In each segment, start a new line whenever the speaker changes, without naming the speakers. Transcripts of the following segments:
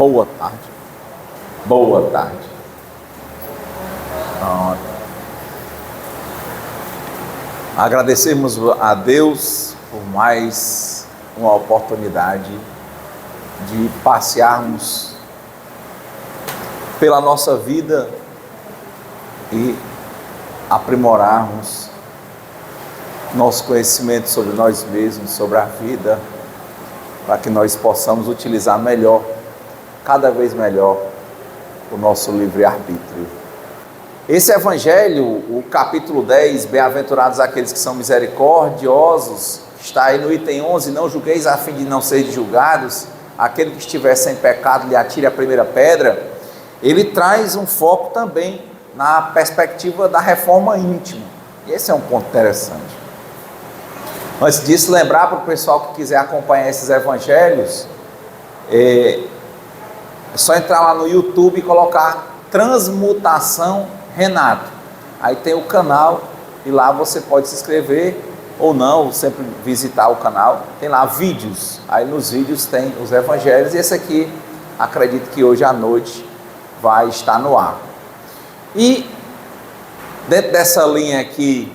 Boa tarde. Boa tarde. Pronto. Agradecemos a Deus por mais uma oportunidade de passearmos pela nossa vida e aprimorarmos nosso conhecimento sobre nós mesmos, sobre a vida, para que nós possamos utilizar melhor, cada vez melhor, o nosso livre-arbítrio. Esse evangelho, o capítulo 10, bem-aventurados aqueles que são misericordiosos, está aí no item 11, não julgueis a fim de não seres julgados, aquele que estiver sem pecado lhe atire a primeira pedra. Ele traz um foco também na perspectiva da reforma íntima, e esse é um ponto interessante. Antes disso, lembrar para o pessoal que quiser acompanhar esses evangelhos, é só entrar lá no YouTube e colocar Transmutação Renato. Aí tem o canal e lá você pode se inscrever ou não, sempre visitar o canal. Tem lá vídeos, aí nos vídeos tem os evangelhos e esse aqui, acredito que hoje à noite vai estar no ar. E dentro dessa linha aqui,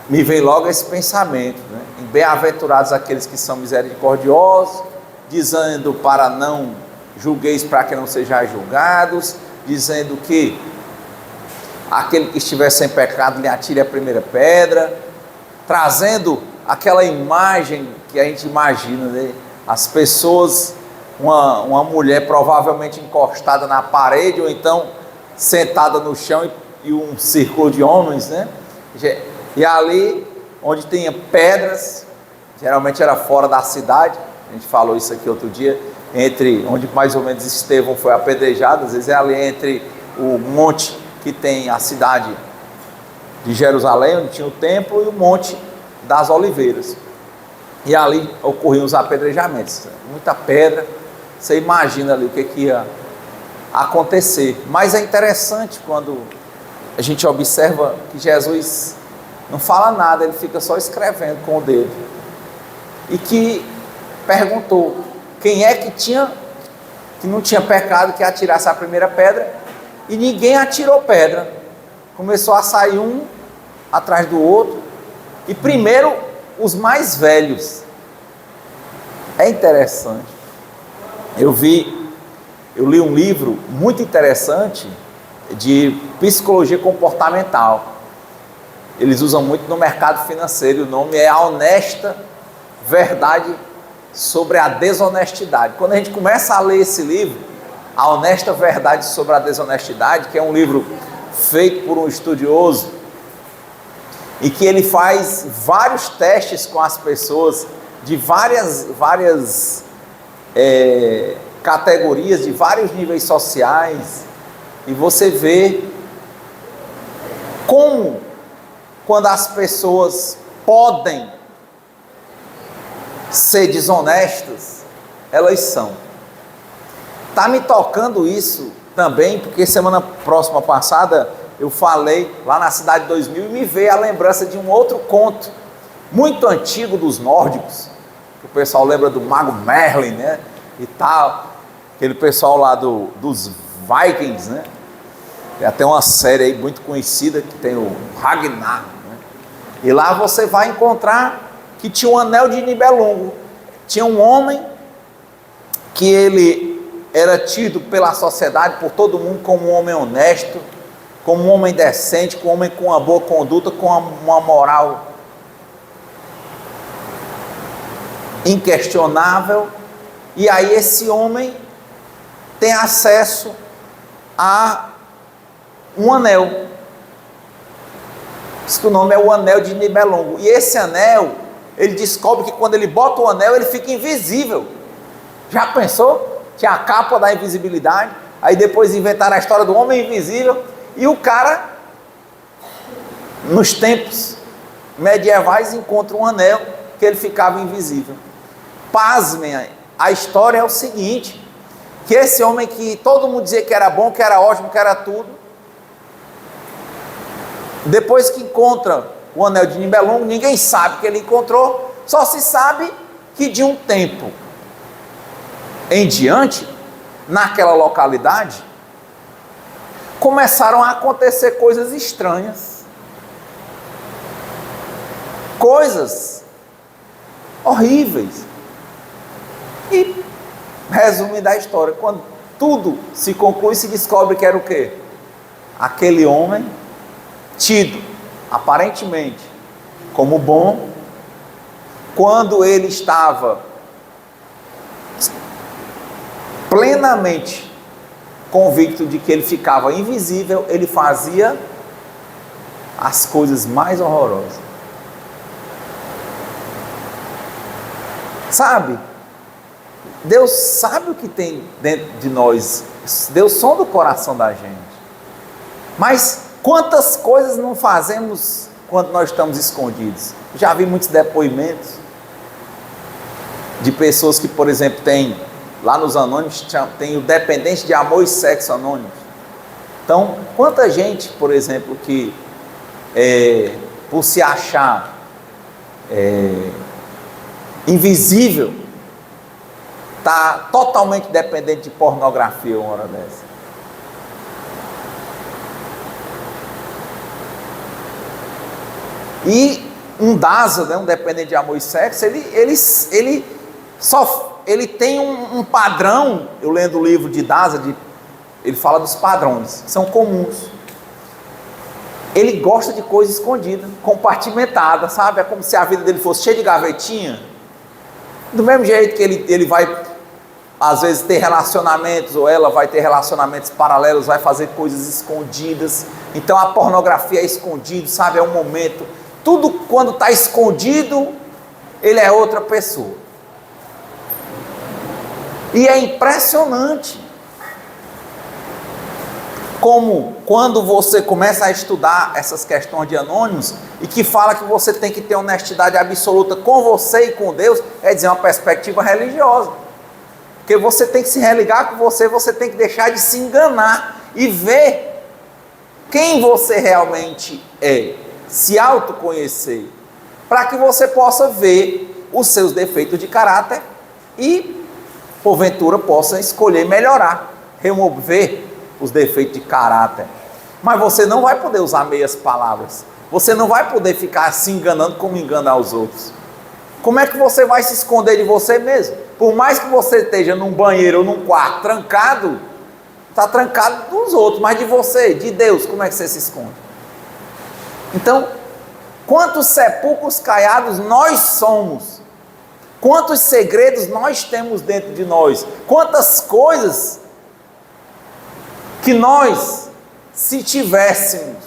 me vem logo esse pensamento, né? Bem-aventurados aqueles que são misericordiosos, dizendo para não julgueis para que não sejais julgados, dizendo que aquele que estiver sem pecado lhe atire a primeira pedra, trazendo aquela imagem que a gente imagina, né? As pessoas, uma mulher provavelmente encostada na parede, ou então sentada no chão e um círculo de homens, né? E ali, onde tinha pedras, geralmente era fora da cidade, a gente falou isso aqui outro dia, entre onde mais ou menos Estevão foi apedrejado, às vezes é ali entre o monte que tem a cidade de Jerusalém, onde tinha o templo, e o monte das oliveiras. E ali ocorriam os apedrejamentos, muita pedra, você imagina ali o que ia acontecer. Mas é interessante quando a gente observa que Jesus não fala nada, ele fica só escrevendo com o dedo. E que perguntou quem é que não tinha pecado que atirasse a primeira pedra, e ninguém atirou pedra. Começou a sair um atrás do outro, e primeiro os mais velhos. É interessante. Eu li um livro muito interessante de psicologia comportamental. Eles usam muito no mercado financeiro, o nome é A Honesta Verdade sobre a Desonestidade. Quando a gente começa a ler esse livro, A Honesta Verdade sobre a Desonestidade, que é um livro feito por um estudioso, e que ele faz vários testes com as pessoas, de várias categorias, de vários níveis sociais, e você vê como, quando as pessoas podem ser desonestas, elas são. Está me tocando isso também, porque semana próxima passada eu falei lá na Cidade 2000 e me veio a lembrança de um outro conto muito antigo dos nórdicos, que o pessoal lembra do Mago Merlin, né? E tal, aquele pessoal lá dos Vikings, né? Tem até uma série aí muito conhecida que tem o Ragnar, né? E lá você vai encontrar que tinha um anel de Nibelungo. Tinha um homem que ele era tido pela sociedade, por todo mundo, como um homem honesto, como um homem decente, como um homem com uma boa conduta, com uma moral inquestionável. E aí esse homem tem acesso a um anel. Diz que o nome é o anel de Nibelungo. E esse anel, ele descobre que quando ele bota o anel, ele fica invisível. Já pensou? Tinha a capa da invisibilidade, aí depois inventaram a história do homem invisível, e o cara, nos tempos medievais, encontra um anel que ele ficava invisível. Pasmem, a história é o seguinte, que esse homem que todo mundo dizia que era bom, que era ótimo, que era tudo, depois que encontra o anel de Nibelungo, ninguém sabe que ele encontrou, só se sabe que de um tempo em diante, naquela localidade, começaram a acontecer coisas estranhas. Coisas horríveis. E, resumo da história, quando tudo se conclui, se descobre que era o quê? Aquele homem, tido, aparentemente, como bom, quando ele estava plenamente convicto de que ele ficava invisível, ele fazia as coisas mais horrorosas. Sabe? Deus sabe o que tem dentro de nós. Deus sonda o coração da gente. Mas quantas coisas não fazemos quando nós estamos escondidos? Já vi muitos depoimentos de pessoas que, por exemplo, tem lá nos anônimos, tem o dependente de amor e sexo anônimos. Então, quanta gente, por exemplo, que por se achar invisível, está totalmente dependente de pornografia uma hora dessa. E um DASA, um dependente de amor e sexo, ele tem um padrão. Eu lendo o livro de DASA, ele fala dos padrões, que são comuns. Ele gosta de coisa escondida, compartimentada, sabe? É como se a vida dele fosse cheia de gavetinha. Do mesmo jeito que ele vai, às vezes, ter relacionamentos, ou ela vai ter relacionamentos paralelos, vai fazer coisas escondidas. Então a pornografia é escondido, sabe? É um momento. Tudo quando está escondido, ele é outra pessoa. E é impressionante como quando você começa a estudar essas questões de anônimos e que fala que você tem que ter honestidade absoluta com você e com Deus, é dizer, uma perspectiva religiosa. Porque você tem que se religar com você, você tem que deixar de se enganar e ver quem você realmente é, se autoconhecer, para que você possa ver os seus defeitos de caráter e, porventura, possa escolher melhorar, remover os defeitos de caráter. Mas você não vai poder usar meias palavras, você não vai poder ficar se enganando como engana os outros. Como é que você vai se esconder de você mesmo? Por mais que você esteja num banheiro ou num quarto trancado, está trancado dos outros, mas de você, de Deus, como é que você se esconde? Então, quantos sepulcros caiados nós somos, quantos segredos nós temos dentro de nós, quantas coisas que nós, se tivéssemos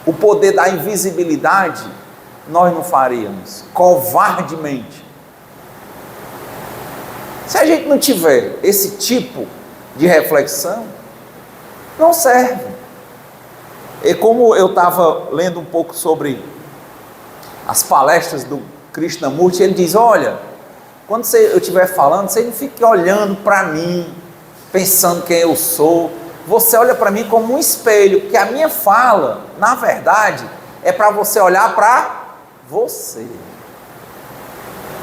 o poder da invisibilidade, nós não faríamos, covardemente. Se a gente não tiver esse tipo de reflexão, não serve. E como eu estava lendo um pouco sobre as palestras do Krishnamurti, ele diz, olha, quando eu estiver falando, você não fique olhando para mim, pensando quem eu sou, você olha para mim como um espelho, porque a minha fala, na verdade, é para você olhar para você.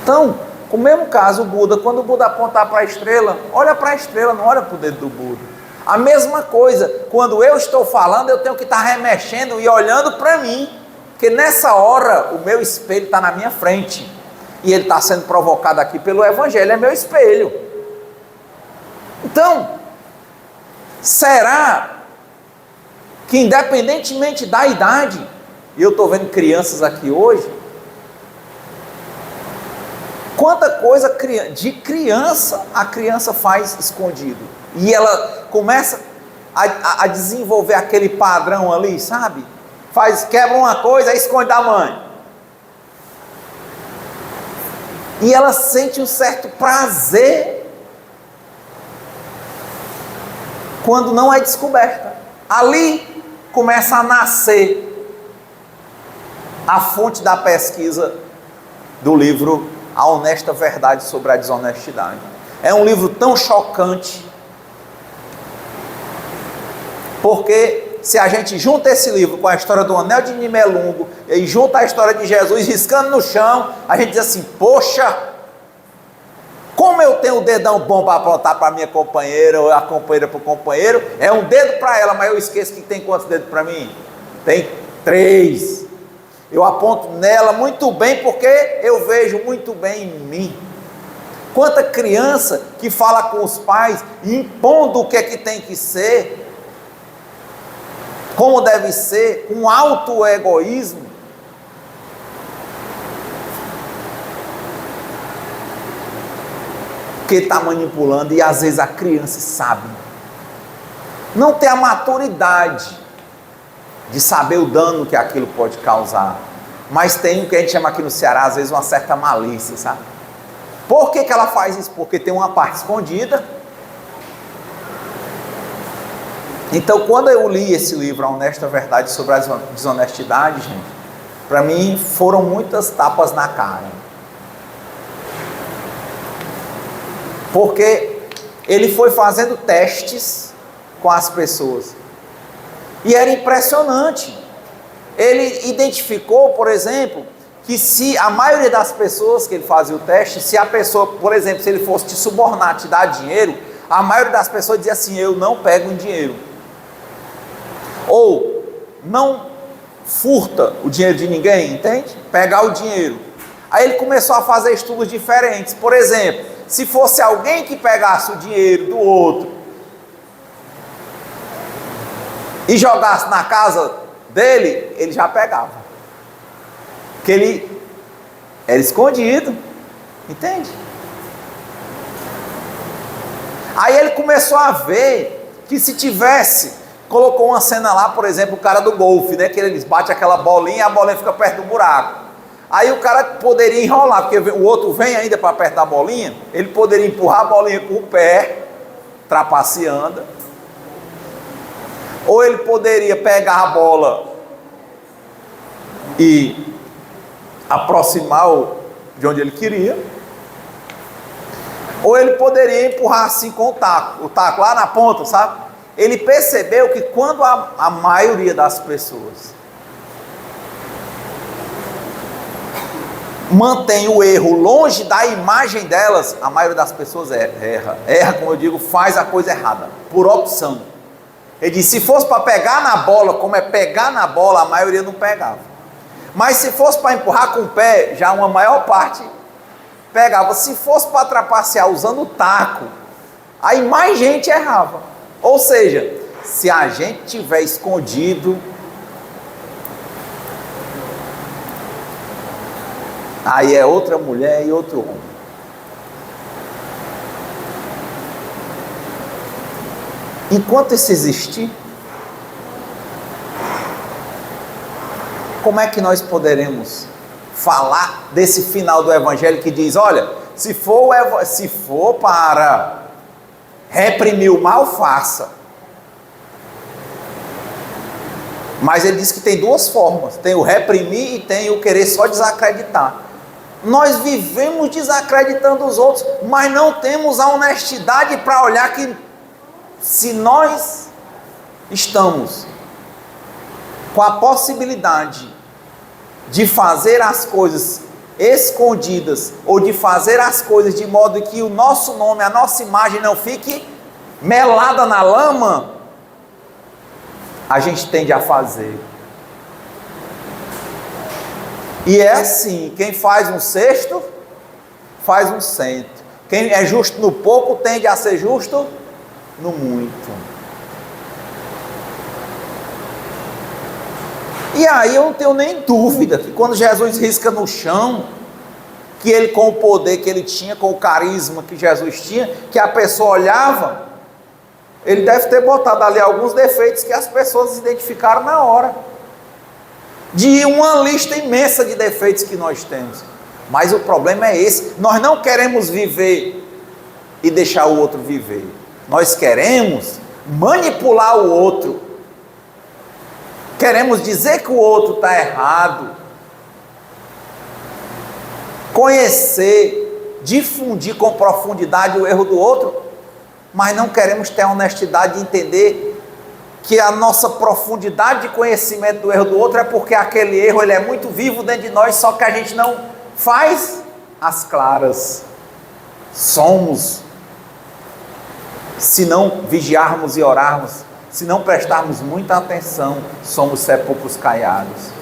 Então, o mesmo caso, o Buda, quando o Buda apontar para a estrela, olha para a estrela, não olha para o dedo do Buda. A mesma coisa, quando eu estou falando, eu tenho que estar remexendo e olhando para mim, porque nessa hora o meu espelho está na minha frente, e ele está sendo provocado aqui pelo Evangelho, é meu espelho. Então, será que independentemente da idade, e eu estou vendo crianças aqui hoje, quanta coisa de criança a criança faz escondido, e ela começa a desenvolver aquele padrão ali, sabe? Quebra uma coisa, aí esconde da mãe, e ela sente um certo prazer quando não é descoberta. Ali começa a nascer a fonte da pesquisa do livro A Honesta Verdade sobre a Desonestidade. É um livro tão chocante, porque se a gente junta esse livro com a história do Anel de Nibelungo e junta a história de Jesus riscando no chão, a gente diz assim, poxa, Como eu tenho um dedão bom para apontar para minha companheira, ou a companheira para o companheiro, é um dedo para ela, mas eu esqueço que tem quantos dedos para mim? Tem 3. Eu aponto nela muito bem, porque eu vejo muito bem em mim. Quanta criança que fala com os pais, impondo o que é que tem que ser, como deve ser, com alto egoísmo. Porque está manipulando, e às vezes a criança sabe, não tem a maturidade de saber o dano que aquilo pode causar, mas tem o que a gente chama aqui no Ceará, às vezes, uma certa malícia, sabe? Por que ela faz isso? Porque tem uma parte escondida. Então, quando eu li esse livro, A Honesta Verdade sobre a Desonestidade, gente, para mim foram muitas tapas na cara. Porque ele foi fazendo testes com as pessoas. E era impressionante. Ele identificou, por exemplo, que se a maioria das pessoas que ele fazia o teste, se a pessoa, por exemplo, se ele fosse te subornar, te dar dinheiro, a maioria das pessoas dizia assim: eu não pego um dinheiro. Ou não furta o dinheiro de ninguém, entende? Pegar o dinheiro. Aí ele começou a fazer estudos diferentes. Por exemplo, se fosse alguém que pegasse o dinheiro do outro e jogasse na casa dele, ele já pegava. Porque ele era escondido, entende? Aí ele começou a ver que se tivesse, colocou uma cena lá, por exemplo, o cara do golfe, né? Que eles batem aquela bolinha e a bolinha fica perto do buraco. Aí o cara poderia enrolar, porque o outro vem ainda para perto da bolinha, ele poderia empurrar a bolinha com o pé, trapaceando, ou ele poderia pegar a bola e aproximar de onde ele queria, ou ele poderia empurrar assim com o taco lá na ponta, sabe? Ele percebeu que quando a maioria das pessoas mantém o erro longe da imagem delas, a maioria das pessoas erra, como eu digo, faz a coisa errada, por opção. Ele disse, se fosse para pegar na bola, como é pegar na bola, a maioria não pegava. Mas se fosse para empurrar com o pé, já uma maior parte pegava. Se fosse para trapacear usando o taco, aí mais gente errava. Ou seja, se a gente tiver escondido, aí é outra mulher e outro homem. Enquanto isso existir, como é que nós poderemos falar desse final do Evangelho que diz, olha, se for para reprimir o mal, faça. Mas ele diz que tem duas formas, tem o reprimir e tem o querer só desacreditar. Nós vivemos desacreditando os outros, mas não temos a honestidade para olhar que se nós estamos com a possibilidade de fazer as coisas escondidas, ou de fazer as coisas de modo que o nosso nome, a nossa imagem não fique melada na lama, a gente tende a fazer. E é assim, quem faz um cesto, faz um cento. Quem é justo no pouco, tende a ser justo no muito. E aí eu não tenho nem dúvida que quando Jesus risca no chão, que ele, com o poder que ele tinha, com o carisma que Jesus tinha, que a pessoa olhava, ele deve ter botado ali alguns defeitos que as pessoas identificaram na hora, de uma lista imensa de defeitos que nós temos. Mas o problema é esse, nós não queremos viver e deixar o outro viver, nós queremos manipular o outro, queremos dizer que o outro está errado, conhecer, difundir com profundidade o erro do outro, mas não queremos ter a honestidade de entender que a nossa profundidade de conhecimento do erro do outro é porque aquele erro ele é muito vivo dentro de nós, só que a gente não faz as claras. somos, se não vigiarmos e orarmos, se não prestarmos muita atenção, somos sepulcros caiados.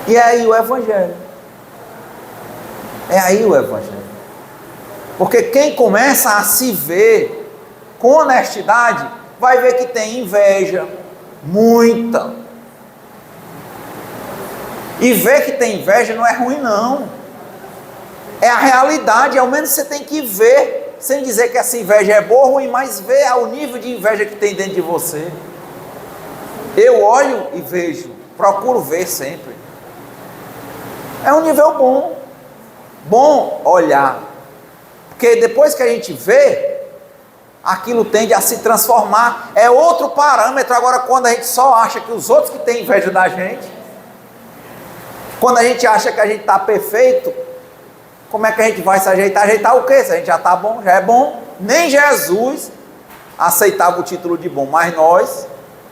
E é aí o Evangelho. É aí o Evangelho. Porque quem começa a se ver com honestidade, vai ver que tem inveja, muita. E ver que tem inveja não é ruim não. É a realidade, ao menos você tem que ver, sem dizer que essa inveja é boa ou ruim, mas ver o nível de inveja que tem dentro de você. Eu olho e vejo, procuro ver sempre. É um nível bom. Bom olhar. Porque depois que a gente vê, aquilo tende a se transformar. É outro parâmetro. Agora, quando a gente só acha que os outros que têm inveja da gente, quando a gente acha que a gente está perfeito, como é que a gente vai se ajeitar? Ajeitar o quê? Se a gente já está bom, já é bom. Nem Jesus aceitava o título de bom, mas nós,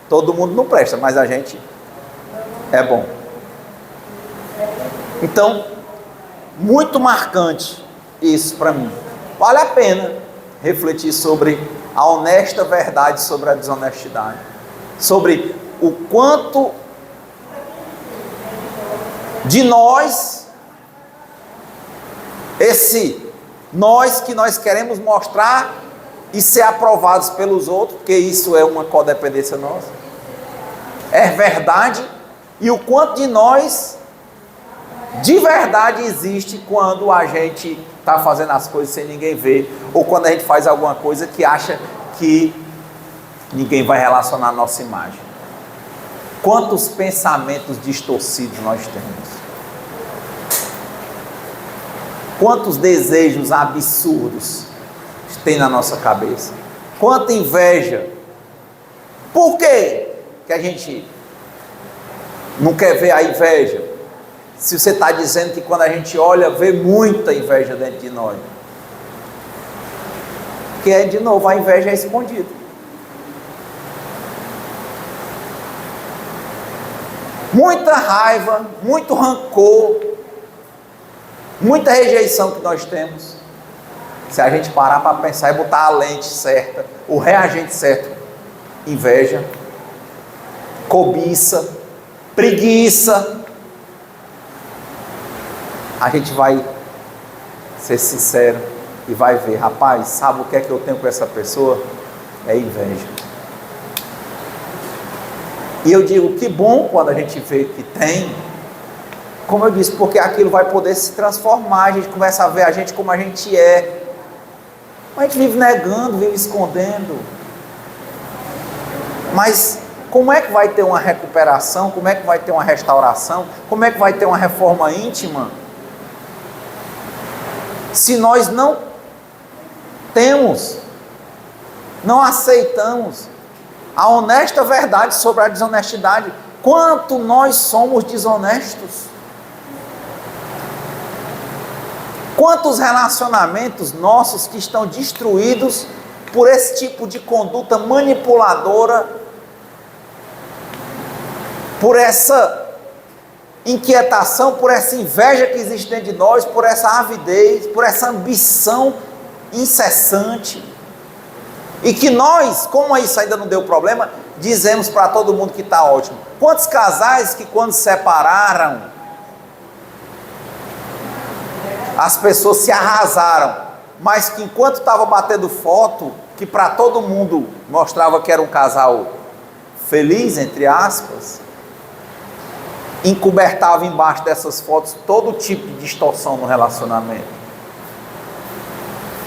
todo mundo não presta, mas a gente é bom. Então, muito marcante isso para mim. Vale a pena refletir sobre a honesta verdade sobre a desonestidade, sobre o quanto de nós, nós que nós queremos mostrar e ser aprovados pelos outros, porque isso é uma codependência nossa, é verdade, e o quanto de nós de verdade existe quando a gente está fazendo as coisas sem ninguém ver, ou quando a gente faz alguma coisa que acha que ninguém vai relacionar a nossa imagem. Quantos pensamentos distorcidos nós temos? Quantos desejos absurdos tem na nossa cabeça? Quanta inveja? Por quê que a gente não quer ver a inveja? Se você está dizendo que quando a gente olha, vê muita inveja dentro de nós. Porque, de novo, a inveja é escondida. Muita raiva, muito rancor, muita rejeição que nós temos. Se a gente parar para pensar e botar a lente certa, o reagente certo, inveja, cobiça, preguiça, a gente vai ser sincero e vai ver, rapaz, sabe o que é que eu tenho com essa pessoa? É inveja. E eu digo, que bom quando a gente vê que tem, como eu disse, porque aquilo vai poder se transformar, a gente começa a ver a gente como a gente é. A gente vive negando, vive escondendo. Mas como é que vai ter uma recuperação? Como é que vai ter uma restauração? Como é que vai ter uma reforma íntima? Se nós não temos, não aceitamos a honesta verdade sobre a desonestidade, quanto nós somos desonestos. Quantos relacionamentos nossos que estão destruídos por esse tipo de conduta manipuladora, por essa inquietação, por essa inveja que existe dentro de nós, por essa avidez, por essa ambição incessante, e que nós, como isso ainda não deu problema, dizemos para todo mundo que está ótimo. Quantos casais que quando se separaram, as pessoas se arrasaram, mas que enquanto estava batendo foto, que para todo mundo mostrava que era um casal feliz, entre aspas, encobertava embaixo dessas fotos todo tipo de distorção no relacionamento.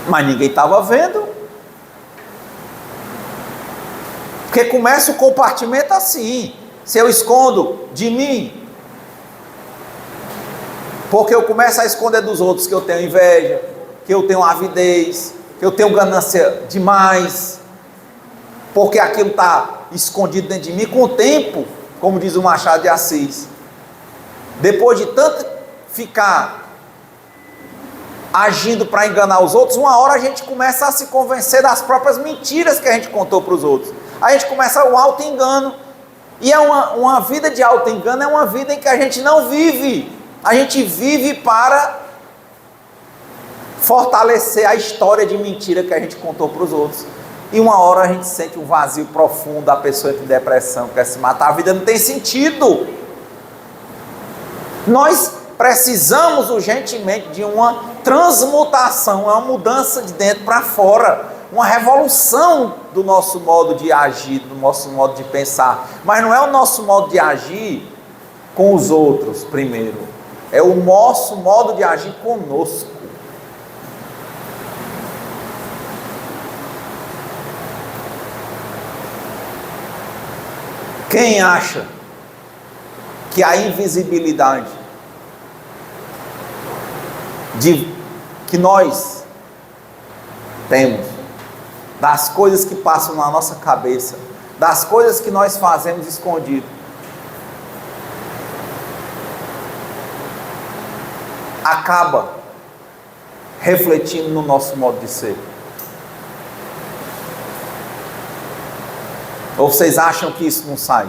Mas ninguém estava vendo. Porque começa o compartimento assim. Se eu escondo de mim, porque eu começo a esconder dos outros que eu tenho inveja, que eu tenho avidez, que eu tenho ganância demais, porque aquilo está escondido dentro de mim. Com o tempo, como diz o Machado de Assis, depois de tanto ficar agindo para enganar os outros, uma hora a gente começa a se convencer das próprias mentiras que a gente contou para os outros. A gente começa o auto-engano, e é uma vida de auto-engano, é uma vida em que a gente não vive, a gente vive para fortalecer a história de mentira que a gente contou para os outros. E uma hora a gente sente um vazio profundo, a pessoa entra em depressão, quer se matar, a vida não tem sentido. Nós precisamos urgentemente de uma transmutação, uma mudança de dentro para fora, uma revolução do nosso modo de agir, do nosso modo de pensar. Mas não é o nosso modo de agir com os outros primeiro, é o nosso modo de agir conosco. Quem acha que a invisibilidade que nós temos, das coisas que passam na nossa cabeça, das coisas que nós fazemos escondido, acaba refletindo no nosso modo de ser? Ou vocês acham que isso não sai?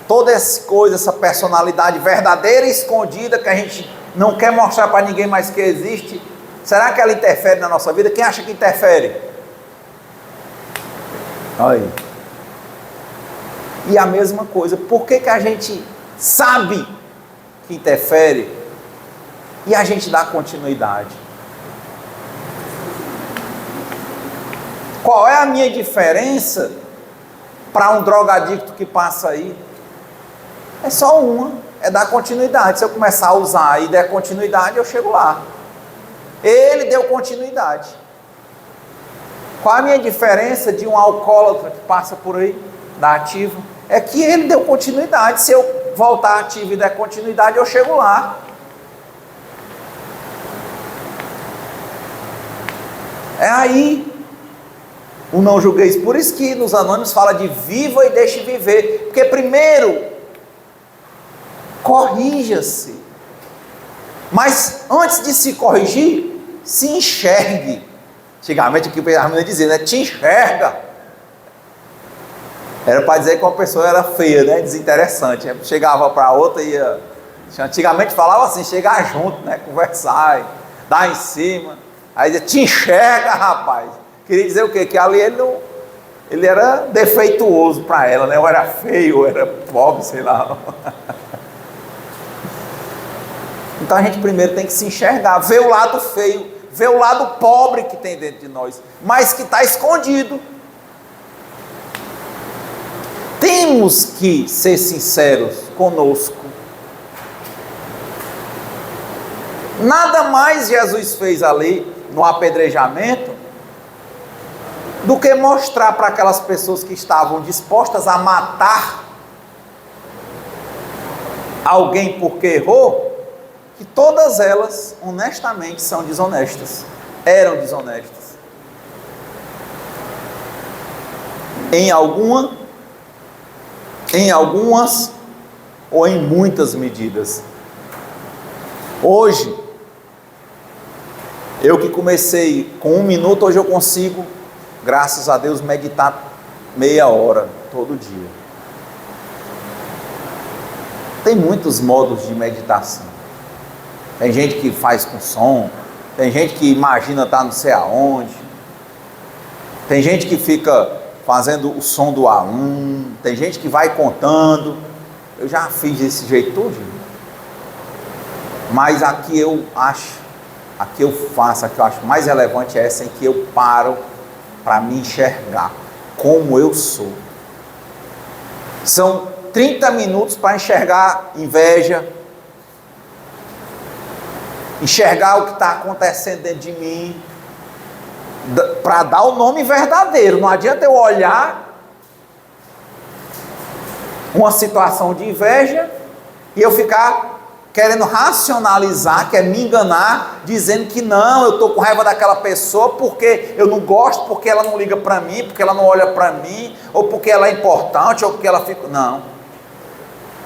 Toda essa coisa, essa personalidade verdadeira e escondida que a gente não quer mostrar para ninguém mais que existe, será que ela interfere na nossa vida? Quem acha que interfere? Aí. E a mesma coisa, por que a gente sabe que interfere e a gente dá continuidade? Qual é a minha diferença para um drogadicto que passa aí? É só uma, é dar continuidade. Se eu começar a usar e der continuidade, eu chego lá. Ele deu continuidade. Qual a minha diferença de um alcoólatra que passa por aí, da ativa? É que ele deu continuidade. Se eu voltar ativo e der continuidade, eu chego lá. É aí o não julgueis. Por isso que nos Anônimos fala de viva e deixe viver. Porque primeiro, corrija-se. Mas antes de se corrigir, se enxergue. Antigamente aqui a menina dizia, né? Te enxerga. Era para dizer que uma pessoa era feia, né? Desinteressante. Chegava para a outra e ia... Antigamente falava assim, chegar junto, né? Conversar, dar em cima. Aí dizia, te enxerga, rapaz. Queria dizer o quê? Que ali ele era defeituoso para ela, né? Ou era feio, ou era pobre, sei lá. Então a gente primeiro tem que se enxergar, ver o lado feio, ver o lado pobre que tem dentro de nós, mas que está escondido. Temos que ser sinceros conosco. Nada mais Jesus fez ali no apedrejamento do que mostrar para aquelas pessoas que estavam dispostas a matar alguém porque errou, que todas elas, honestamente, são desonestas, eram desonestas. Em algumas ou em muitas medidas. Hoje, eu que comecei com 1 minuto, hoje eu consigo, graças a Deus, meditar meia hora, todo dia. Tem muitos modos de meditação. Tem gente que faz com som, tem gente que imagina estar não sei aonde, tem gente que fica fazendo o som do A1, tem gente que vai contando. Eu já fiz desse jeito todo, mas aqui eu acho, aqui eu faço, aqui eu acho mais relevante é essa em que eu paro para me enxergar como eu sou. São 30 minutos para enxergar inveja, enxergar o que está acontecendo dentro de mim, para dar o nome verdadeiro. Não adianta eu olhar uma situação de inveja e eu ficar querendo racionalizar, quer me enganar, dizendo que não, eu estou com raiva daquela pessoa porque eu não gosto, porque ela não liga para mim, porque ela não olha para mim, ou porque ela é importante, ou porque ela fica... Não.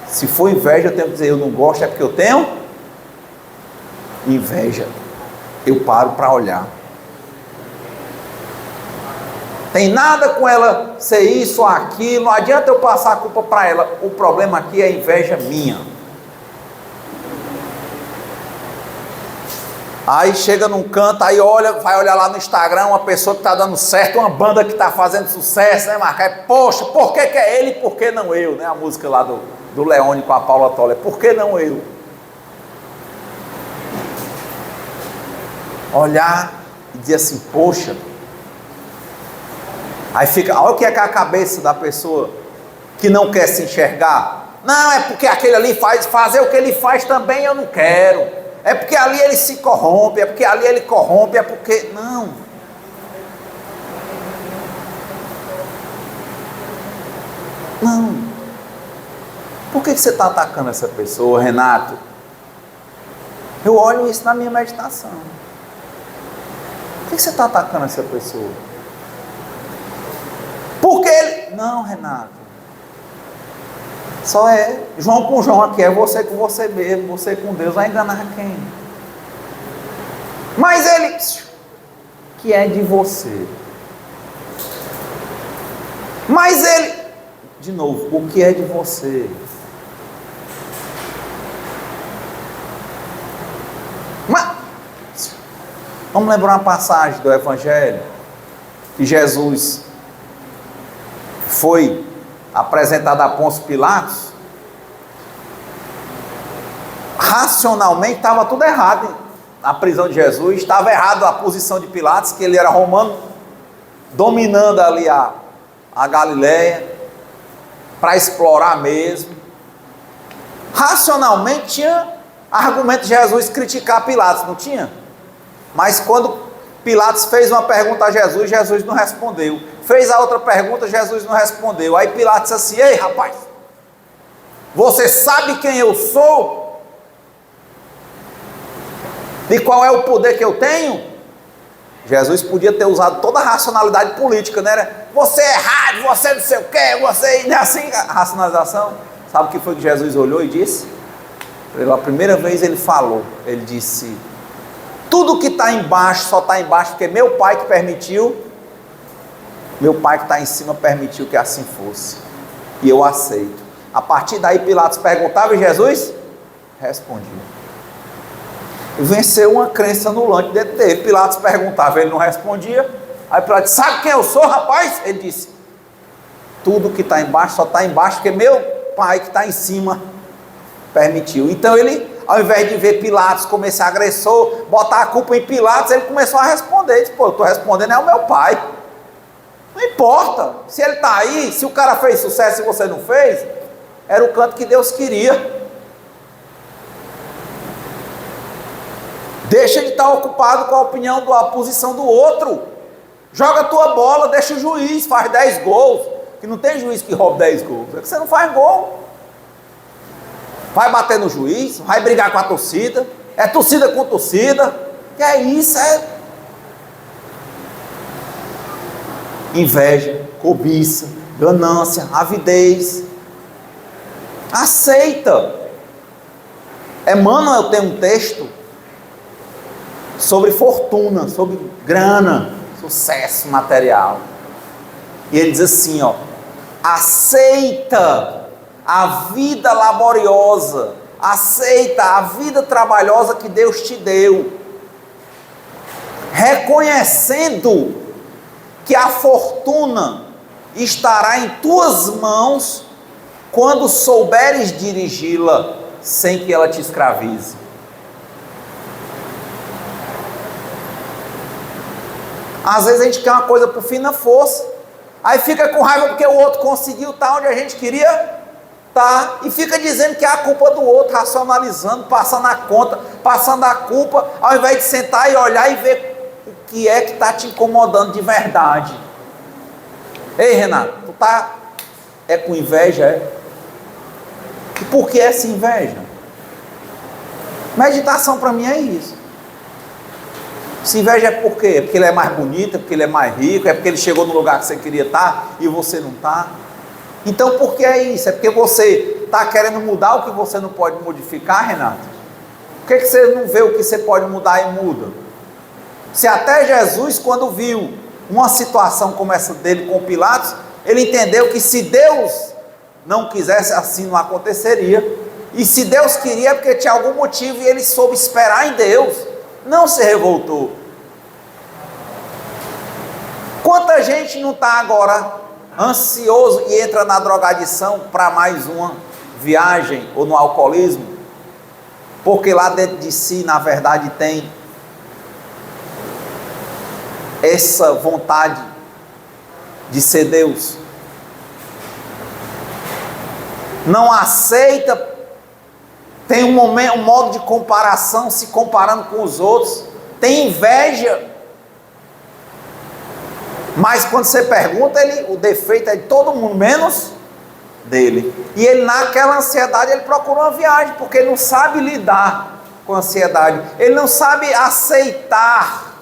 Se for inveja, eu tenho que dizer, eu não gosto, é porque eu tenho inveja. Eu paro para olhar. Tem nada com ela ser isso ou aquilo, não adianta eu passar a culpa para ela. O problema aqui é a inveja minha. Aí chega num canto, aí olha, vai olhar lá no Instagram, uma pessoa que está dando certo, uma banda que está fazendo sucesso, né, Marcos? Aí, poxa, por que é ele e por que não eu? Né? A música lá do Leone com a Paula Toller, por que não eu? Olhar e dizer assim, poxa. Aí fica, olha o que é a cabeça da pessoa que não quer se enxergar. Não, é porque aquele ali fazer o que ele faz também eu não quero. É porque ali ele se corrompe, é porque ali ele corrompe, é porque... Não. Não. Por que você está atacando essa pessoa, Renato? Eu olho isso na minha meditação. Por que você está atacando essa pessoa? Porque ele... Não, Renato. Só é João com João aqui, é você com você mesmo, você com Deus, vai enganar quem? Mas ele, que é de você. Mas ele, de novo, o que é de você? Mas, vamos lembrar uma passagem do Evangelho, que Jesus foi apresentado a Pôncio Pilatos. Racionalmente estava tudo errado na prisão de Jesus, estava errado a posição de Pilatos, que ele era romano, dominando ali a Galileia, para explorar mesmo. Racionalmente tinha argumento de Jesus criticar Pilatos, não tinha? Mas quando Pilatos fez uma pergunta a Jesus, Jesus não respondeu. Fez a outra pergunta, Jesus não respondeu. Aí Pilatos disse assim, ei rapaz, você sabe quem eu sou? E qual é o poder que eu tenho? Jesus podia ter usado toda a racionalidade política, né? Você é errado, você não sei o quê, você... Não é assim a racionalização? Sabe o que foi que Jesus olhou e disse? Pela primeira vez ele falou, ele disse... Tudo que está embaixo só está embaixo porque meu pai que permitiu, meu pai que está em cima permitiu que assim fosse. E eu aceito. A partir daí Pilatos perguntava e Jesus respondia. E venceu uma crença anulante dentro dele. Pilatos perguntava, ele não respondia. Aí Pilatos disse, sabe quem eu sou, rapaz? Ele disse, tudo que está embaixo só está embaixo porque meu pai que está em cima permitiu. Então ele... Ao invés de ver Pilatos como esse agressor, botar a culpa em Pilatos, ele começou a responder. Ele disse, pô, eu estou respondendo, é o meu pai. Não importa, se ele está aí, se o cara fez sucesso e você não fez, era o canto que Deus queria. Deixa de estar ocupado com a opinião, a posição do outro. Joga a tua bola, deixa o juiz, faz 10 gols. Que não tem juiz que rouba 10 gols, é que você não faz gol. Vai bater no juiz, vai brigar com a torcida, é torcida com torcida, que é isso, é inveja, cobiça, ganância, avidez. Aceita. Emmanuel tem um texto sobre fortuna, sobre grana, sucesso material, e ele diz assim, ó, aceita a vida laboriosa, aceita a vida trabalhosa que Deus te deu, reconhecendo que a fortuna estará em tuas mãos quando souberes dirigi-la sem que ela te escravize. Às vezes a gente quer uma coisa por fim na força, aí fica com raiva porque o outro conseguiu estar onde a gente queria. Tá, e fica dizendo que é a culpa do outro, racionalizando, passando a conta, passando a culpa, ao invés de sentar e olhar e ver o que é que está te incomodando de verdade. Ei Renato, tu tá com inveja, é? E por que essa inveja? Meditação para mim é isso. Se inveja é por quê? É porque ele é mais bonito, é porque ele é mais rico, é porque ele chegou no lugar que você queria estar e você não está. Então por que é isso? É porque você está querendo mudar o que você não pode modificar, Renato? Por que você não vê o que você pode mudar e muda? Se até Jesus, quando viu uma situação como essa dele com Pilatos, ele entendeu que se Deus não quisesse, assim não aconteceria. E se Deus queria, é porque tinha algum motivo e ele soube esperar em Deus. não se revoltou. Quanta gente não está agora ansioso e entra na drogadição para mais uma viagem ou no alcoolismo, porque lá dentro de si, na verdade, tem essa vontade de ser Deus. Não aceita, tem um modo de comparação, se comparando com os outros, tem inveja. Mas quando você pergunta, o defeito é de todo mundo, menos dele. E ele, naquela ansiedade, ele procura uma viagem, porque ele não sabe lidar com a ansiedade. Ele não sabe aceitar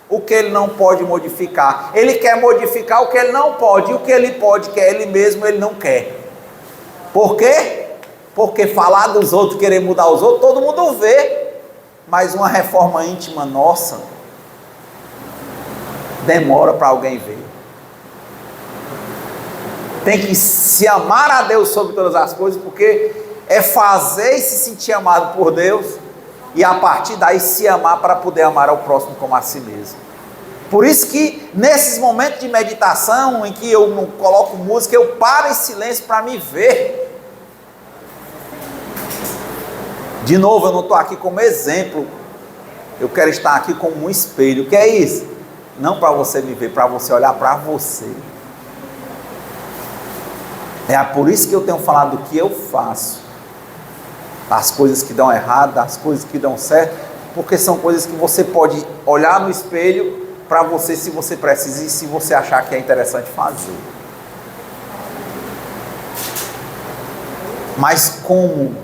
o que ele não pode modificar. Ele quer modificar o que ele não pode. E o que ele pode, que é ele mesmo, ele não quer. Por quê? Porque falar dos outros, querer mudar os outros, todo mundo vê. Mas uma reforma íntima nossa demora para alguém ver. Tem que se amar a Deus sobre todas as coisas, porque é fazer e se sentir amado por Deus, e a partir daí se amar para poder amar ao próximo como a si mesmo. Por isso que nesses momentos de meditação, em que eu não coloco música, eu paro em silêncio para me ver. De novo, eu não estou aqui como exemplo, eu quero estar aqui como um espelho. O que é isso? Não para você me ver, para você olhar para você. É por isso que eu tenho falado do que eu faço, as coisas que dão errado, as coisas que dão certo, porque são coisas que você pode olhar no espelho para você, se você precisa e se você achar que é interessante fazer. Mas como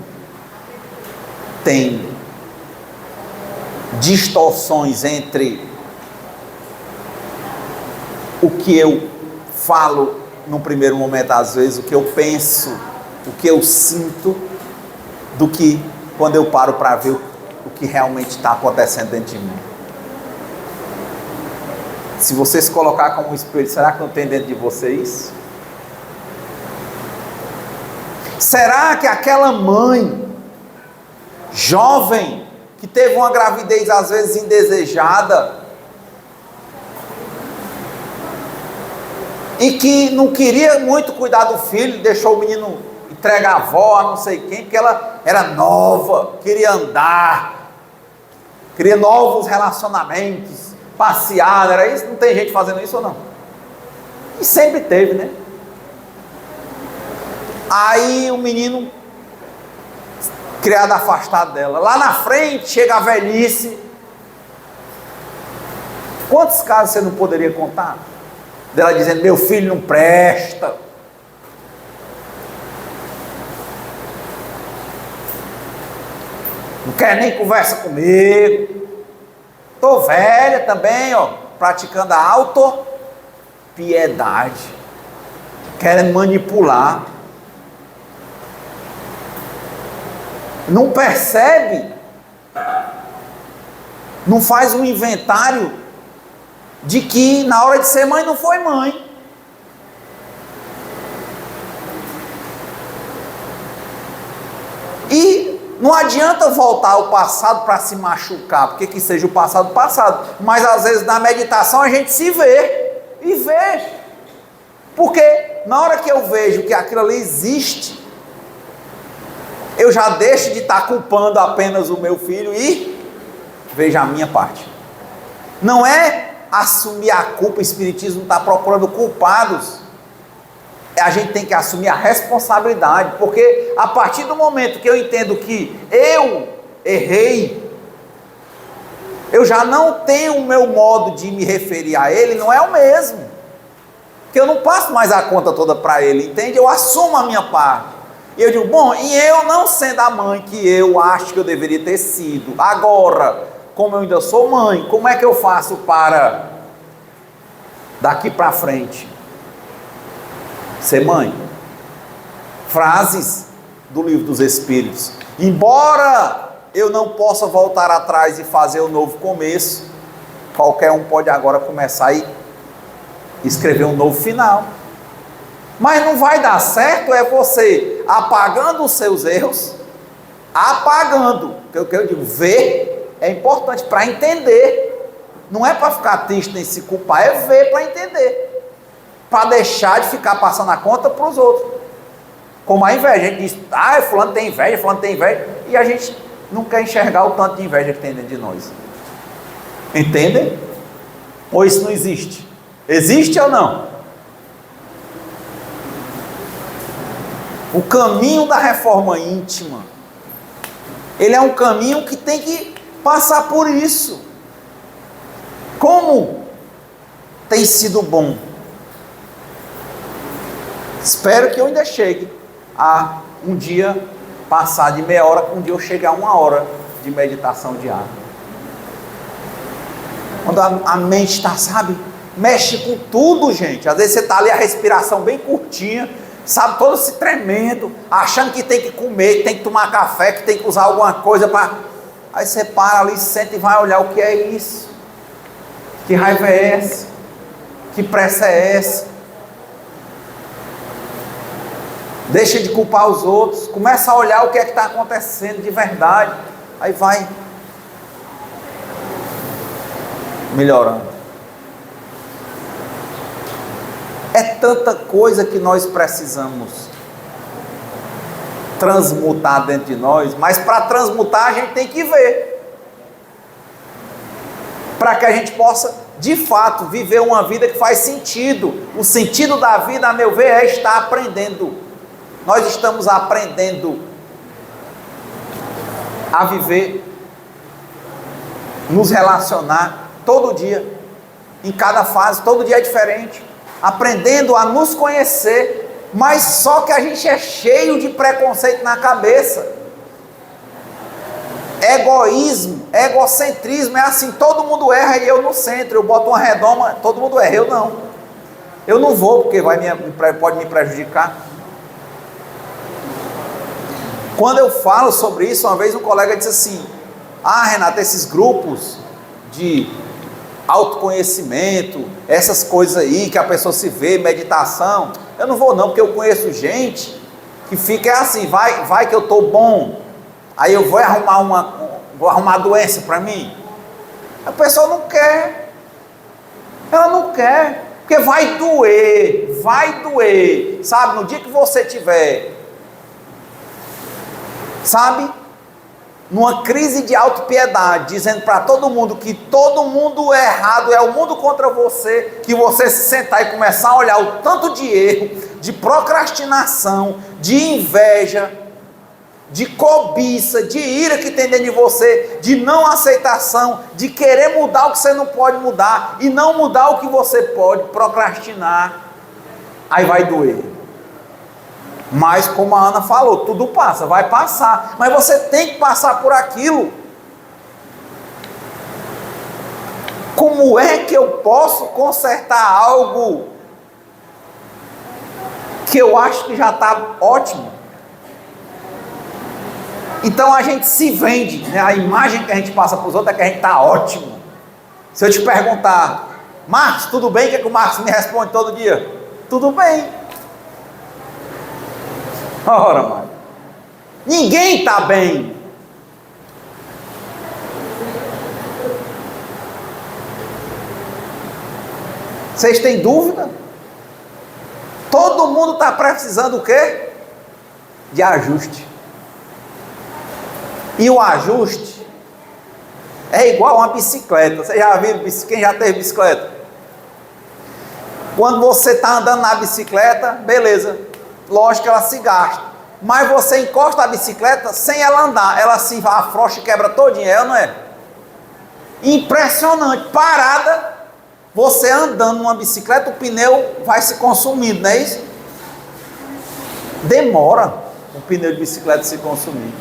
tem distorções entre o que eu falo num primeiro momento, às vezes, o que eu penso, o que eu sinto, do que quando eu paro para ver o que realmente está acontecendo dentro de mim. Se você se colocar como um espelho, será que não tem dentro de você isso? Será que aquela mãe jovem que teve uma gravidez às vezes indesejada e que não queria muito cuidar do filho, deixou o menino entregar a avó a não sei quem, porque ela era nova, queria andar, queria novos relacionamentos, passear, era isso? Não tem gente fazendo isso ou não? E sempre teve, né? Aí o menino criado afastado dela, lá na frente chega a velhice. Quantos casos você não poderia contar? Dela dizendo, meu filho não presta. Não quer nem conversa comigo. Estou velha também, ó, praticando a autopiedade. Querem manipular. Não percebe. Não faz um inventário de que na hora de ser mãe não foi mãe. E não adianta voltar ao passado para se machucar, porque que seja o passado, mas às vezes na meditação a gente se vê, e vê, porque na hora que eu vejo que aquilo ali existe, eu já deixo de estar culpando apenas o meu filho e vejo a minha parte. Não é assumir a culpa, o Espiritismo está procurando culpados. A gente tem que assumir a responsabilidade, porque a partir do momento que eu entendo que eu errei, eu já não tenho o meu modo de me referir a ele, não é o mesmo, que eu não passo mais a conta toda para ele, entende? Eu assumo a minha parte, e eu digo, bom, e eu não sendo a mãe que eu acho que eu deveria ter sido, agora, como eu ainda sou mãe, como é que eu faço para, daqui para frente, ser mãe? Frases do Livro dos Espíritos. Embora eu não possa voltar atrás e fazer um novo começo, qualquer um pode agora começar e escrever um novo final. Mas não vai dar certo é você apagando os seus erros, apagando, que eu digo, ver é importante para entender. Não é para ficar triste nem se culpar, é ver para entender. Para deixar de ficar passando a conta para os outros. Como a inveja, a gente diz, fulano tem inveja, e a gente não quer enxergar o tanto de inveja que tem dentro de nós. Entendem? Ou isso não existe? Existe ou não? O caminho da reforma íntima, ele é um caminho que tem que passar por isso. Como tem sido bom. Espero que eu ainda chegue a um dia passar de meia hora, um dia eu chegue a 1 hora de meditação diária. Quando a mente está, sabe, mexe com tudo, gente. Às vezes você está ali, a respiração bem curtinha, sabe, todo se tremendo, achando que tem que comer, que tem que tomar café, que tem que usar alguma coisa para... Aí você para ali, senta e vai olhar o que é isso. Que raiva é essa? Que pressa é essa? Deixa de culpar os outros, começa a olhar o que é que está acontecendo de verdade, aí vai melhorando. É tanta coisa que nós precisamos transmutar dentro de nós, mas para transmutar a gente tem que ver, para que a gente possa de fato viver uma vida que faz sentido. O sentido da vida, a meu ver, é estar aprendendo. Nós estamos aprendendo a viver, nos relacionar todo dia, em cada fase, todo dia é diferente, aprendendo a nos conhecer, mas só que a gente é cheio de preconceito na cabeça, egoísmo, egocentrismo, é assim, todo mundo erra e eu no centro, eu boto uma redoma, todo mundo erra, eu não vou, porque pode me prejudicar. Quando eu falo sobre isso, uma vez um colega disse assim, Renato, esses grupos de autoconhecimento, essas coisas aí, que a pessoa se vê, meditação, eu não vou não, porque eu conheço gente que fica assim, vai que eu estou bom, aí eu vou arrumar doença para mim. A pessoa não quer, ela não quer, porque vai doer, sabe, no dia que você tiver, sabe, numa crise de autopiedade, dizendo para todo mundo que todo mundo é errado, é o mundo contra você, que você se sentar e começar a olhar o tanto de erro, de procrastinação, de inveja, de cobiça, de ira que tem dentro de você, de não aceitação, de querer mudar o que você não pode mudar, e não mudar o que você pode, procrastinar, aí vai doer. Mas como a Ana falou, tudo passa, vai passar, mas você tem que passar por aquilo. Como é que eu posso consertar algo que eu acho que já está ótimo? Então a gente se vende, né? A imagem que a gente passa para os outros é que a gente está ótimo. Se eu te perguntar, Marcos, tudo bem? O que é que o Marcos me responde todo dia? Tudo bem. Ora, mãe, ninguém está bem. Vocês têm dúvida? Todo mundo está precisando o quê? De ajuste. E o ajuste é igual uma bicicleta. Vocês já viram? Quem já teve bicicleta? Quando você está andando na bicicleta, beleza, lógico que ela se gasta, mas você encosta a bicicleta sem ela andar, ela se afrouxa e quebra todinha, ela não é? Impressionante, parada, você andando numa bicicleta, o pneu vai se consumindo, não é isso? Demora o pneu de bicicleta se consumir.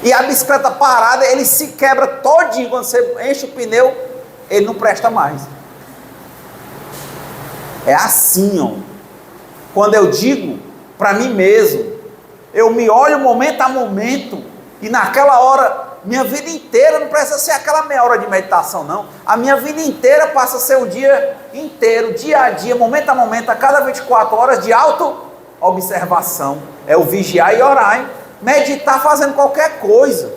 E a bicicleta parada, ele se quebra todinho, quando você enche o pneu, ele não presta mais. É assim, ó. Quando eu digo para mim mesmo, eu me olho momento a momento, e naquela hora, minha vida inteira não precisa ser aquela meia hora de meditação, não. A minha vida inteira passa a ser o dia inteiro, dia a dia, momento a momento, a cada 24 horas de auto-observação. É o vigiar e orar, hein? Meditar fazendo qualquer coisa.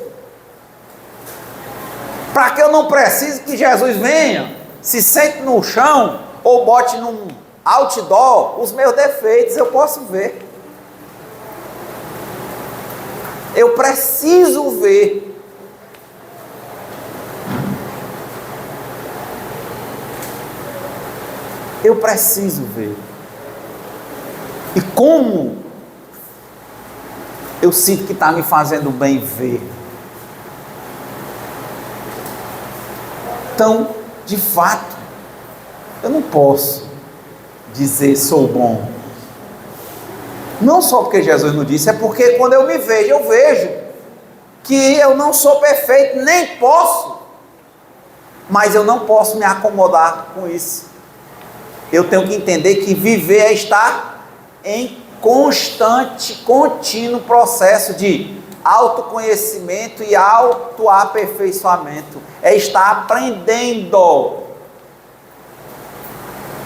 para que eu não precise que Jesus venha, se sente no chão ou bote num outdoor os meus defeitos, eu posso ver. Eu preciso ver. Eu preciso ver. E como eu sinto que está me fazendo bem ver. Então, de fato, eu não posso dizer sou bom. Não só porque Jesus não disse, é porque quando eu me vejo, eu vejo que eu não sou perfeito, nem posso. Mas eu não posso me acomodar com isso. Eu tenho que entender que viver é estar em constante, contínuo processo de autoconhecimento e autoaperfeiçoamento. É estar aprendendo.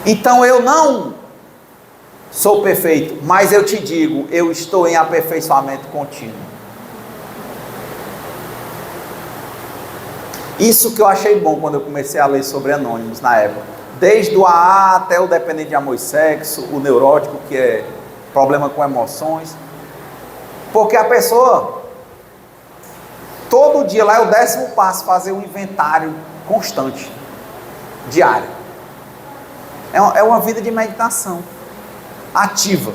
Então eu não sou perfeito, mas eu te digo, eu estou em aperfeiçoamento contínuo. Isso que eu achei bom quando eu comecei a ler sobre anônimos na época. Desde o AA até o dependente de amor e sexo, o neurótico, que é problema com emoções. Porque a pessoa, todo dia lá é o 10º passo, fazer um inventário constante, diário. É uma vida de meditação, ativa,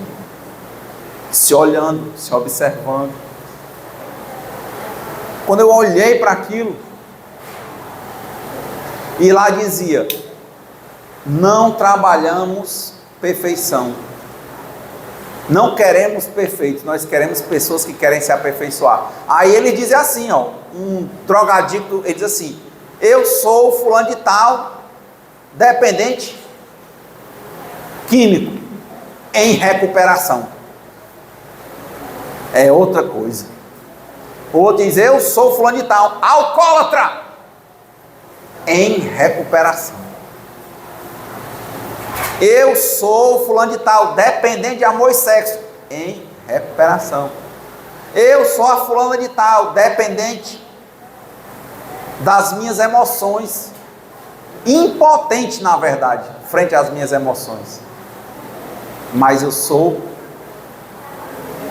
se olhando, se observando. Quando eu olhei para aquilo, e lá dizia, não trabalhamos perfeição, não queremos perfeitos, nós queremos pessoas que querem se aperfeiçoar. Aí ele diz assim, ó, um drogadicto, ele diz assim, eu sou fulano de tal, dependente químico, em recuperação. É outra coisa. O outro diz, eu sou fulano de tal, alcoólatra, em recuperação. Eu sou fulano de tal, dependente de amor e sexo, em recuperação. Eu sou a fulana de tal, dependente das minhas emoções, impotente na verdade, frente às minhas emoções. Mas eu sou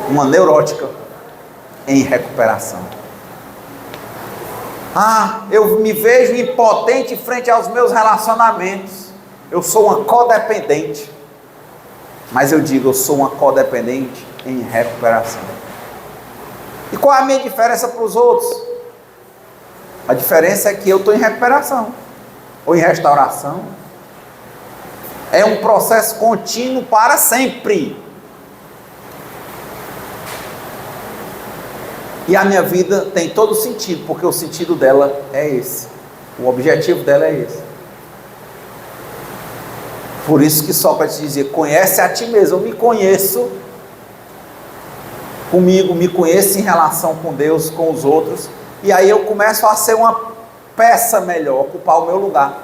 uma neurótica em recuperação. Eu me vejo impotente frente aos meus relacionamentos. Eu sou uma codependente. Mas eu digo, eu sou uma codependente em recuperação. E qual é a minha diferença para os outros? A diferença é que eu estou em recuperação, ou em restauração. É um processo contínuo para sempre. E a minha vida tem todo sentido, porque o sentido dela é esse. O objetivo dela é esse. Por isso que Sócrates dizia, conhece a ti mesmo. Eu me conheço comigo, me conheço em relação com Deus, com os outros. E aí eu começo a ser uma peça melhor, ocupar o meu lugar.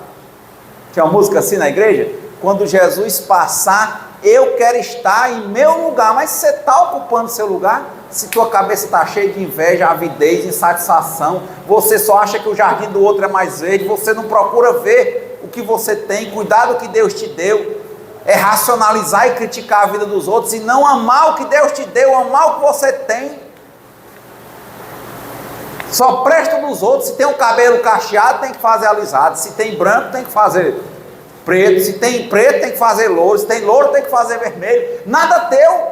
Tinha uma música assim na igreja? Quando Jesus passar, eu quero estar em meu lugar. Mas você está ocupando seu lugar? Se tua cabeça está cheia de inveja, avidez, insatisfação, você só acha que o jardim do outro é mais verde, você não procura ver o que você tem, cuidar do que Deus te deu, é racionalizar e criticar a vida dos outros, e não amar o que Deus te deu, amar o que você tem. Só presta dos outros. Se tem um cabelo cacheado, tem que fazer alisado. Se tem branco, tem que fazer preto. Se tem preto, tem que fazer louro. Se tem louro, tem que fazer vermelho. Nada teu.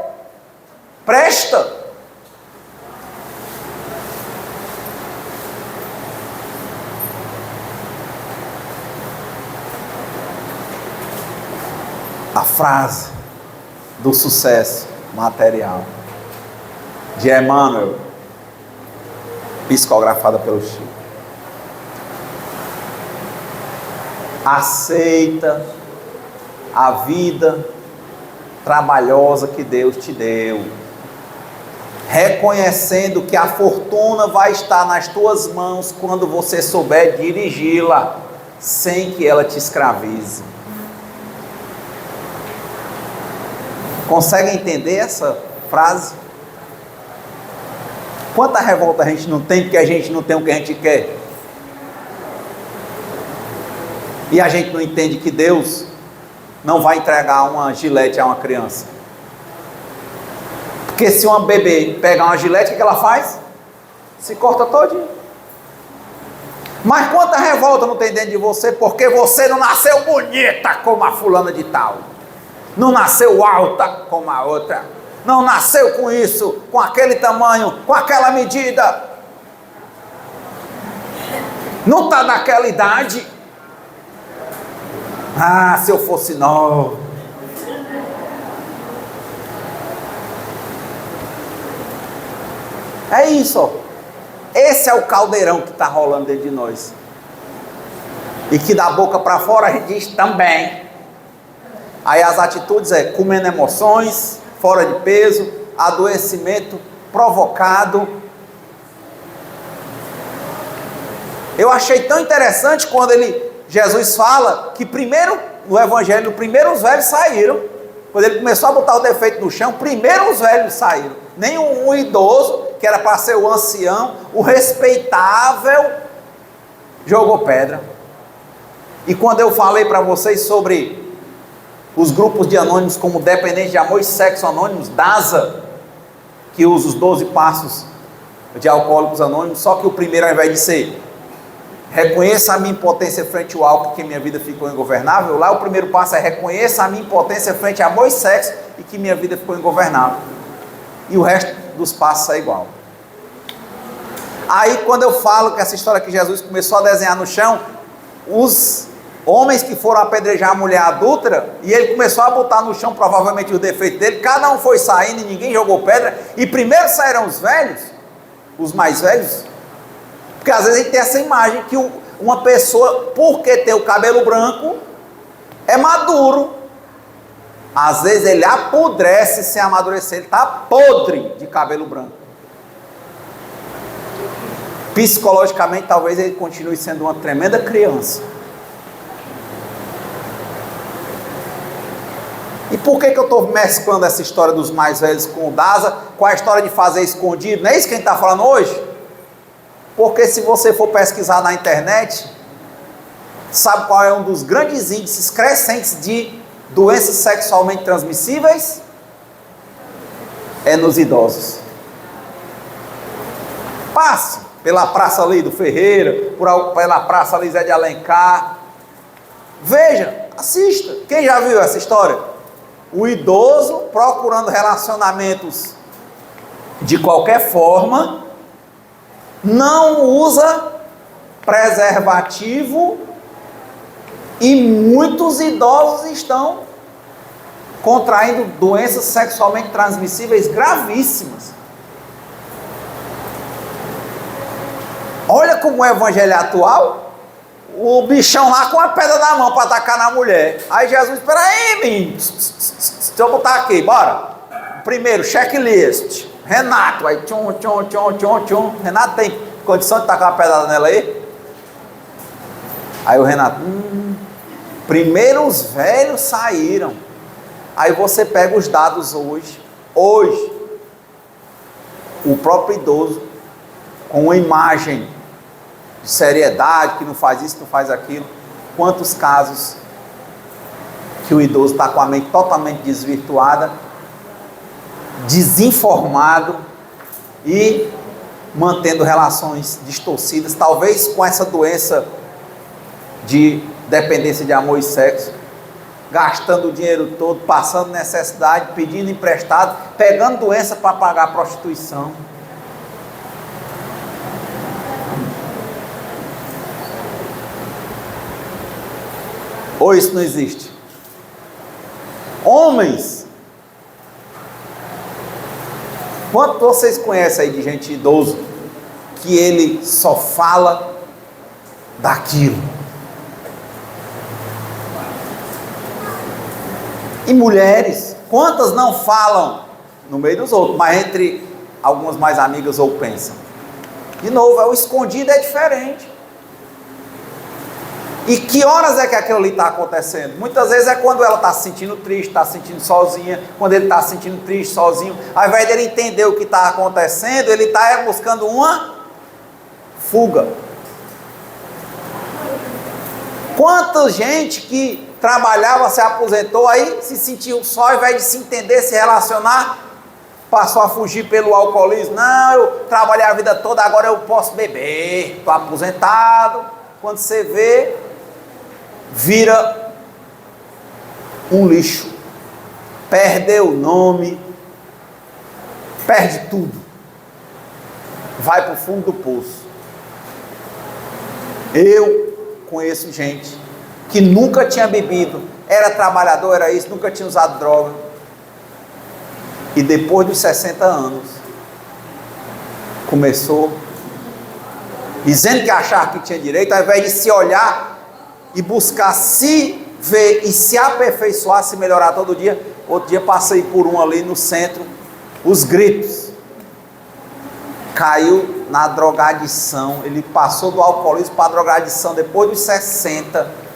Presta. A frase do sucesso material de Emmanuel, psicografada pelo Chico. Aceita a vida trabalhosa que Deus te deu, reconhecendo que a fortuna vai estar nas tuas mãos quando você souber dirigi-la, sem que ela te escravize. Consegue entender essa frase? Quanta revolta a gente não tem porque a gente não tem o que a gente quer? E a gente não entende que Deus não vai entregar uma gilete a uma criança. Porque se uma bebê pegar uma gilete, o que ela faz? Se corta todinho. Mas quanta revolta não tem dentro de você, porque você não nasceu bonita como a fulana de tal. Não nasceu alta como a outra. Não nasceu com isso, com aquele tamanho, com aquela medida. Não está naquela idade. Ah, se eu fosse novo. É isso, ó. Esse é o caldeirão que está rolando dentro de nós. E que da boca para fora a gente diz também. Aí as atitudes é comendo emoções, fora de peso, adoecimento provocado. Eu achei tão interessante quando Jesus fala que primeiro, no Evangelho, primeiro os velhos saíram. Quando ele começou a botar o defeito no chão, primeiro os velhos saíram. Nem um idoso, que era para ser o ancião, o respeitável, jogou pedra. E quando eu falei para vocês sobre os grupos de anônimos como Dependentes de Amor e Sexo Anônimos, DASA, que usa os 12 passos de Alcoólicos Anônimos, só que o primeiro, ao invés de ser reconheça a minha impotência frente ao álcool, que minha vida ficou ingovernável, lá o primeiro passo é reconheça a minha impotência frente a amor e sexo, e que minha vida ficou ingovernável. E o resto dos passos é igual. Aí quando eu falo que essa história que Jesus começou a desenhar no chão, os homens que foram apedrejar a mulher adúltera, e ele começou a botar no chão provavelmente o defeito dele, cada um foi saindo e ninguém jogou pedra, e primeiro saíram os velhos, os mais velhos, porque às vezes a gente tem essa imagem que uma pessoa, porque tem o cabelo branco, é maduro. Às vezes ele apodrece sem amadurecer, ele está podre de cabelo branco. Psicologicamente, talvez ele continue sendo uma tremenda criança. E por que eu estou mesclando essa história dos mais velhos com o DASA, com a história de fazer escondido? Não é isso que a gente está falando hoje? Porque se você for pesquisar na internet, sabe qual é um dos grandes índices crescentes de doenças sexualmente transmissíveis? É nos idosos. Passe pela Praça ali do Ferreira, pela Praça ali Zé de Alencar. Veja, assista. Quem já viu essa história? O idoso procurando relacionamentos de qualquer forma, não usa preservativo e muitos idosos estão contraindo doenças sexualmente transmissíveis gravíssimas. Olha como o evangelho é atual, o bichão lá com a pedra na mão para atacar na mulher. Aí Jesus, espera aí, menino, deixa eu botar aqui, bora. Primeiro, checklist. Renato, aí tchum. Renato tem condição de tacar uma pedrada nela aí? Aí o Renato, primeiro os velhos saíram. Aí você pega os dados hoje, o próprio idoso, com uma imagem de seriedade, que não faz isso, não faz aquilo. Quantos casos que o idoso está com a mente totalmente desvirtuada, desinformado e mantendo relações distorcidas, talvez com essa doença de dependência de amor e sexo, gastando o dinheiro todo, passando necessidade, pedindo emprestado, pegando doença para pagar a prostituição. Ou isso não existe? Homens, quanto vocês conhecem aí de gente idoso que ele só fala daquilo? E mulheres, quantas não falam no meio dos outros, mas entre algumas mais amigas ou pensam? De novo, o escondido é diferente. E que horas é que aquilo ali está acontecendo? Muitas vezes é quando ela está se sentindo triste, está se sentindo sozinha, quando ele está se sentindo triste, sozinho. Ao invés dele entender o que está acontecendo, ele está buscando uma fuga. Quanta gente que trabalhava, se aposentou, aí se sentiu só, ao invés de se entender, se relacionar, passou a fugir pelo alcoolismo. Não, eu trabalhei a vida toda, agora eu posso beber, estou aposentado. Quando você vê, vira um lixo, perdeu o nome, perde tudo, vai para o fundo do poço. Eu conheço gente que nunca tinha bebido, era trabalhador, era isso, nunca tinha usado droga, e depois dos 60 anos começou dizendo que achava que tinha direito, ao invés de se olhar e buscar se ver e se aperfeiçoar, se melhorar todo dia. Outro dia passei por um ali no centro, os gritos, caiu na drogadição. Ele passou do alcoolismo para a drogadição depois dos 60,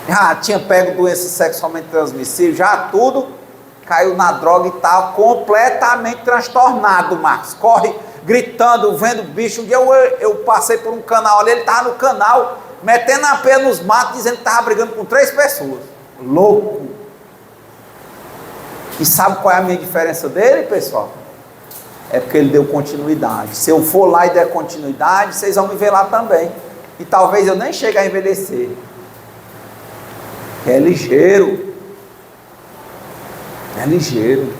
já tinha pego doença sexualmente transmissível, já tudo, caiu na droga e está completamente transtornado. Marcos corre gritando, vendo bicho. Um dia eu passei por um canal ali, ele estava no canal metendo a pé nos matos, dizendo que estava brigando com 3 pessoas, louco. E sabe qual é a minha diferença dele, pessoal? É porque ele deu continuidade. Se eu for lá e der continuidade, vocês vão me ver lá também, e talvez eu nem chegue a envelhecer. É ligeiro, é ligeiro.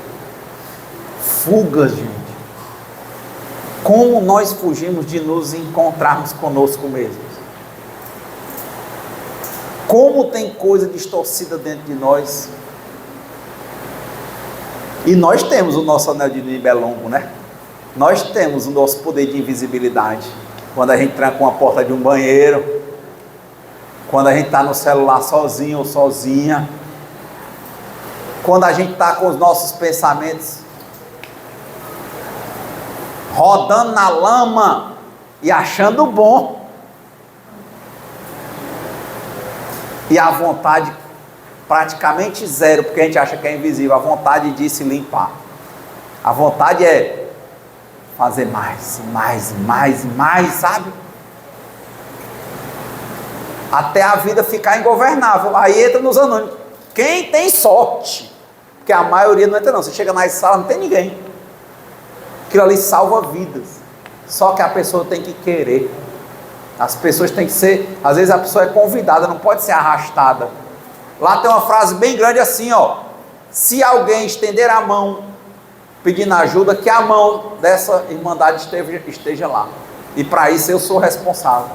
Fugas, gente. Como nós fugimos de nos encontrarmos conosco mesmos? Como tem coisa distorcida dentro de nós. E nós temos o nosso anel de Nibelungo, né? Nós temos o nosso poder de invisibilidade. Quando a gente tranca uma porta de um banheiro, quando a gente está no celular sozinho ou sozinha, quando a gente está com os nossos pensamentos rodando na lama e achando bom, e a vontade praticamente zero, porque a gente acha que é invisível. A vontade de se limpar, a vontade é fazer mais, sabe? Até a vida ficar ingovernável. Aí entra nos anônimos. Quem tem sorte, porque a maioria não entra não. Você chega nas salas, não tem ninguém. Aquilo ali salva vidas. Só que a pessoa tem que querer. As pessoas têm que ser, às vezes a pessoa é convidada, não pode ser arrastada. Lá tem uma frase bem grande assim, ó: se alguém estender a mão pedindo ajuda, que a mão dessa irmandade esteja lá. E para isso eu sou responsável.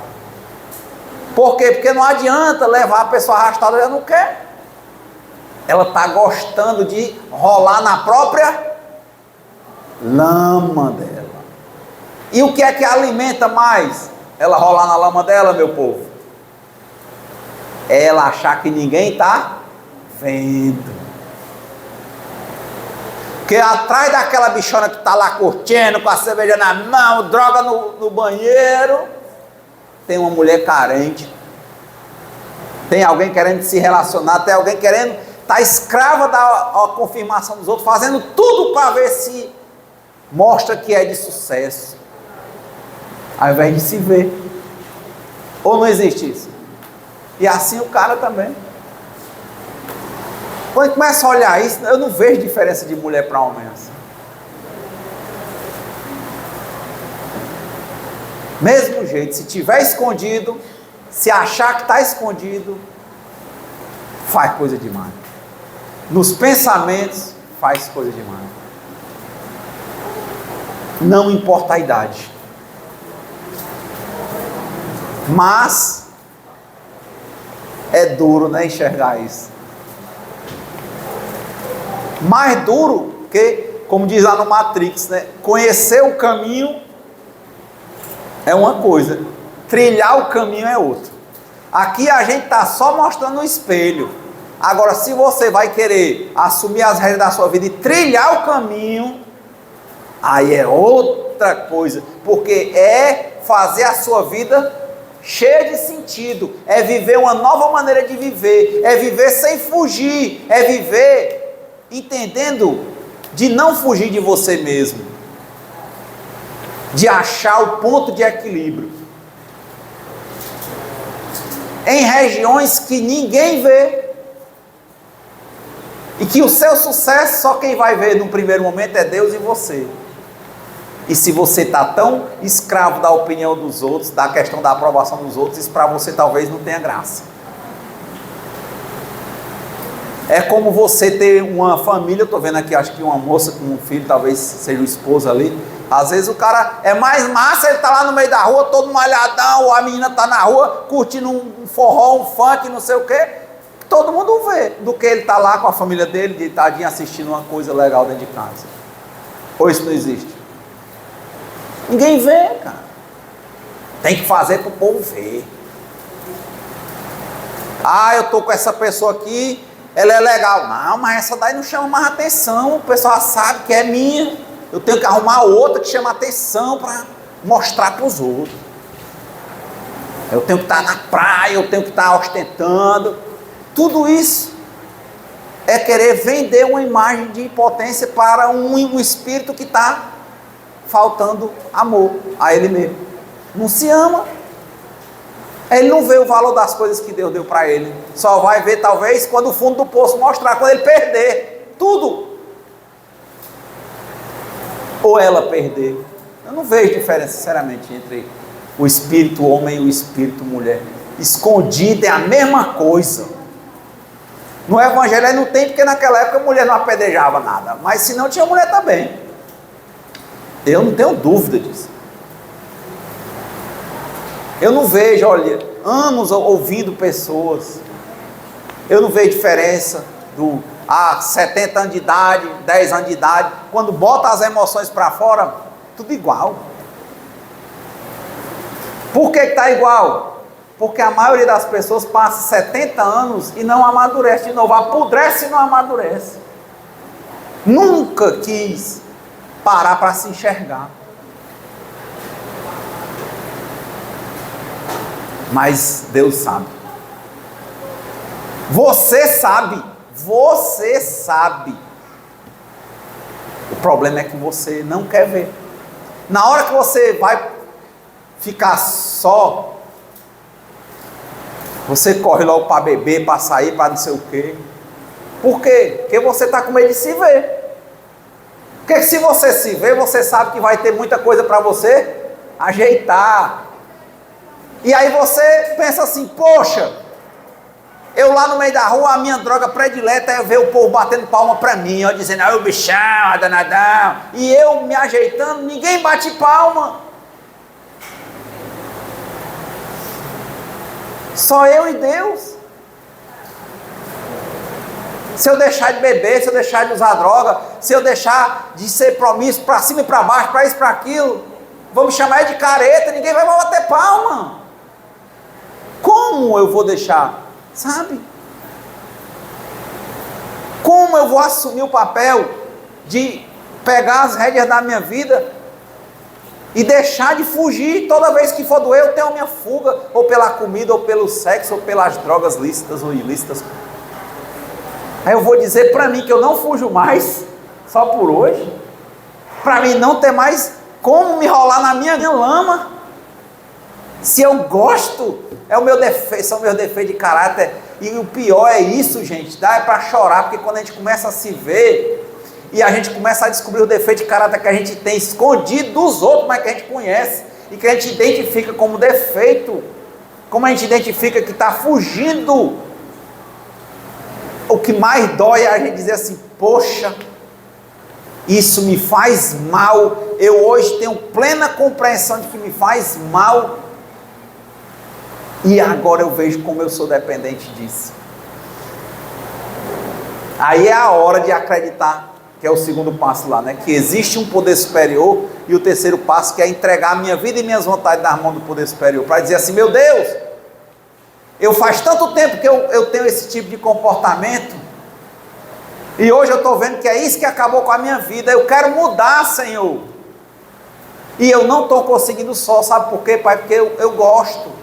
Por quê? Porque não adianta levar a pessoa arrastada, ela não quer. Ela está gostando de rolar na própria lama dela. E o que é que alimenta mais ela rolar na lama dela, meu povo? É ela achar que ninguém está vendo. Porque atrás daquela bichona que está lá curtindo, com a cerveja na mão, droga no banheiro, tem uma mulher carente, tem alguém querendo se relacionar, tem alguém querendo estar escrava da confirmação dos outros, fazendo tudo para ver se mostra que é de sucesso, ao invés de se ver. Ou não existe isso? E assim o cara também. Quando começa a olhar isso, eu não vejo diferença de mulher para homem assim. Mesmo jeito, se tiver escondido, se achar que está escondido, faz coisa demais. Nos pensamentos, faz coisa demais. Não importa a idade. Mas é duro, né, enxergar isso. Mais duro que, como diz lá no Matrix, né, conhecer o caminho é uma coisa, trilhar o caminho é outra. Aqui a gente está só mostrando o espelho. Agora, se você vai querer assumir as regras da sua vida e trilhar o caminho, aí é outra coisa, porque é fazer a sua vida cheia de sentido, é viver uma nova maneira de viver, é viver sem fugir, é viver entendendo de não fugir de você mesmo, de achar o ponto de equilíbrio. em regiões que ninguém vê, e que o seu sucesso só quem vai ver no primeiro momento é Deus e você. E se você está tão escravo da opinião dos outros, da questão da aprovação dos outros, isso para você talvez não tenha graça. É como você ter uma família, eu estou vendo aqui, acho que uma moça com um filho, talvez seja o esposo ali. Às vezes o cara é mais massa, ele está lá no meio da rua, todo malhadão, ou a menina está na rua, curtindo um forró, um funk, não sei o quê. Todo mundo vê, do que ele está lá com a família dele, deitadinho, assistindo uma coisa legal dentro de casa. Ou isso não existe? Ninguém vê, cara. Tem que fazer para o povo ver. Ah, eu estou com essa pessoa aqui, ela é legal. Não, mas essa daí não chama mais atenção. O pessoal sabe que é minha. Eu tenho que arrumar outra que chama atenção para mostrar para os outros. Eu tenho que estar na praia, eu tenho que estar ostentando. Tudo isso é querer vender uma imagem de impotência para um espírito que está faltando amor a ele mesmo. Não se ama. Ele não vê o valor das coisas que Deus deu para ele. Só vai ver talvez quando o fundo do poço mostrar, quando ele perder tudo. Ou ela perder. Eu não vejo diferença, sinceramente, entre o espírito homem e o espírito mulher. Escondido é a mesma coisa. No evangelho não tem, porque naquela época a mulher não apedrejava nada. Mas se não, tinha mulher também. Eu não tenho dúvida disso. Eu não vejo, olha, anos ouvindo pessoas. Eu não vejo diferença do 70 anos de idade, 10 anos de idade. Quando bota as emoções para fora, tudo igual. Por que está igual? Porque a maioria das pessoas passa 70 anos e não amadurece de novo. Apodrece e não amadurece. Nunca quis parar para se enxergar. Mas Deus sabe. Você sabe. Você sabe. O problema é que você não quer ver. Na hora que você vai ficar só, você corre logo para beber, para sair, para não sei o quê. Por quê? Porque você está com medo de se ver. Porque se você se vê, você sabe que vai ter muita coisa para você ajeitar. E aí você pensa assim, poxa, eu lá no meio da rua, a minha droga predileta é ver o povo batendo palma para mim, ó, dizendo, o bichão, a danadão. E eu me ajeitando, ninguém bate palma. Só eu e Deus. Se eu deixar de beber, se eu deixar de usar droga, se eu deixar de ser promíscuo para cima e para baixo, para isso, para aquilo, vão me chamar de careta, ninguém vai bater palma. Como eu vou deixar? Sabe? Como eu vou assumir o papel de pegar as rédeas da minha vida e deixar de fugir? Toda vez que for doer, eu tenho a minha fuga, ou pela comida, ou pelo sexo, ou pelas drogas lícitas ou ilícitas. Aí eu vou dizer para mim que eu não fujo mais, só por hoje, para mim não ter mais como me rolar na minha lama. Se eu gosto, é o meu defeito, são meus defeitos de caráter. E o pior é isso, gente, dá para chorar, porque quando a gente começa a se ver e a gente começa a descobrir o defeito de caráter que a gente tem escondido dos outros, mas que a gente conhece e que a gente identifica como defeito, como a gente identifica que está fugindo, o que mais dói é a gente dizer assim, poxa, isso me faz mal. Eu hoje tenho plena compreensão de que me faz mal, e agora eu vejo como eu sou dependente disso. Aí é a hora de acreditar, que é o segundo passo lá, né? Que existe um poder superior, e o terceiro passo que é entregar a minha vida e minhas vontades nas mãos do poder superior, para dizer assim, meu Deus, eu faz tanto tempo que eu tenho esse tipo de comportamento, e hoje eu estou vendo que é isso que acabou com a minha vida, eu quero mudar, Senhor, e eu não estou conseguindo só, sabe por quê, Pai? Porque eu gosto.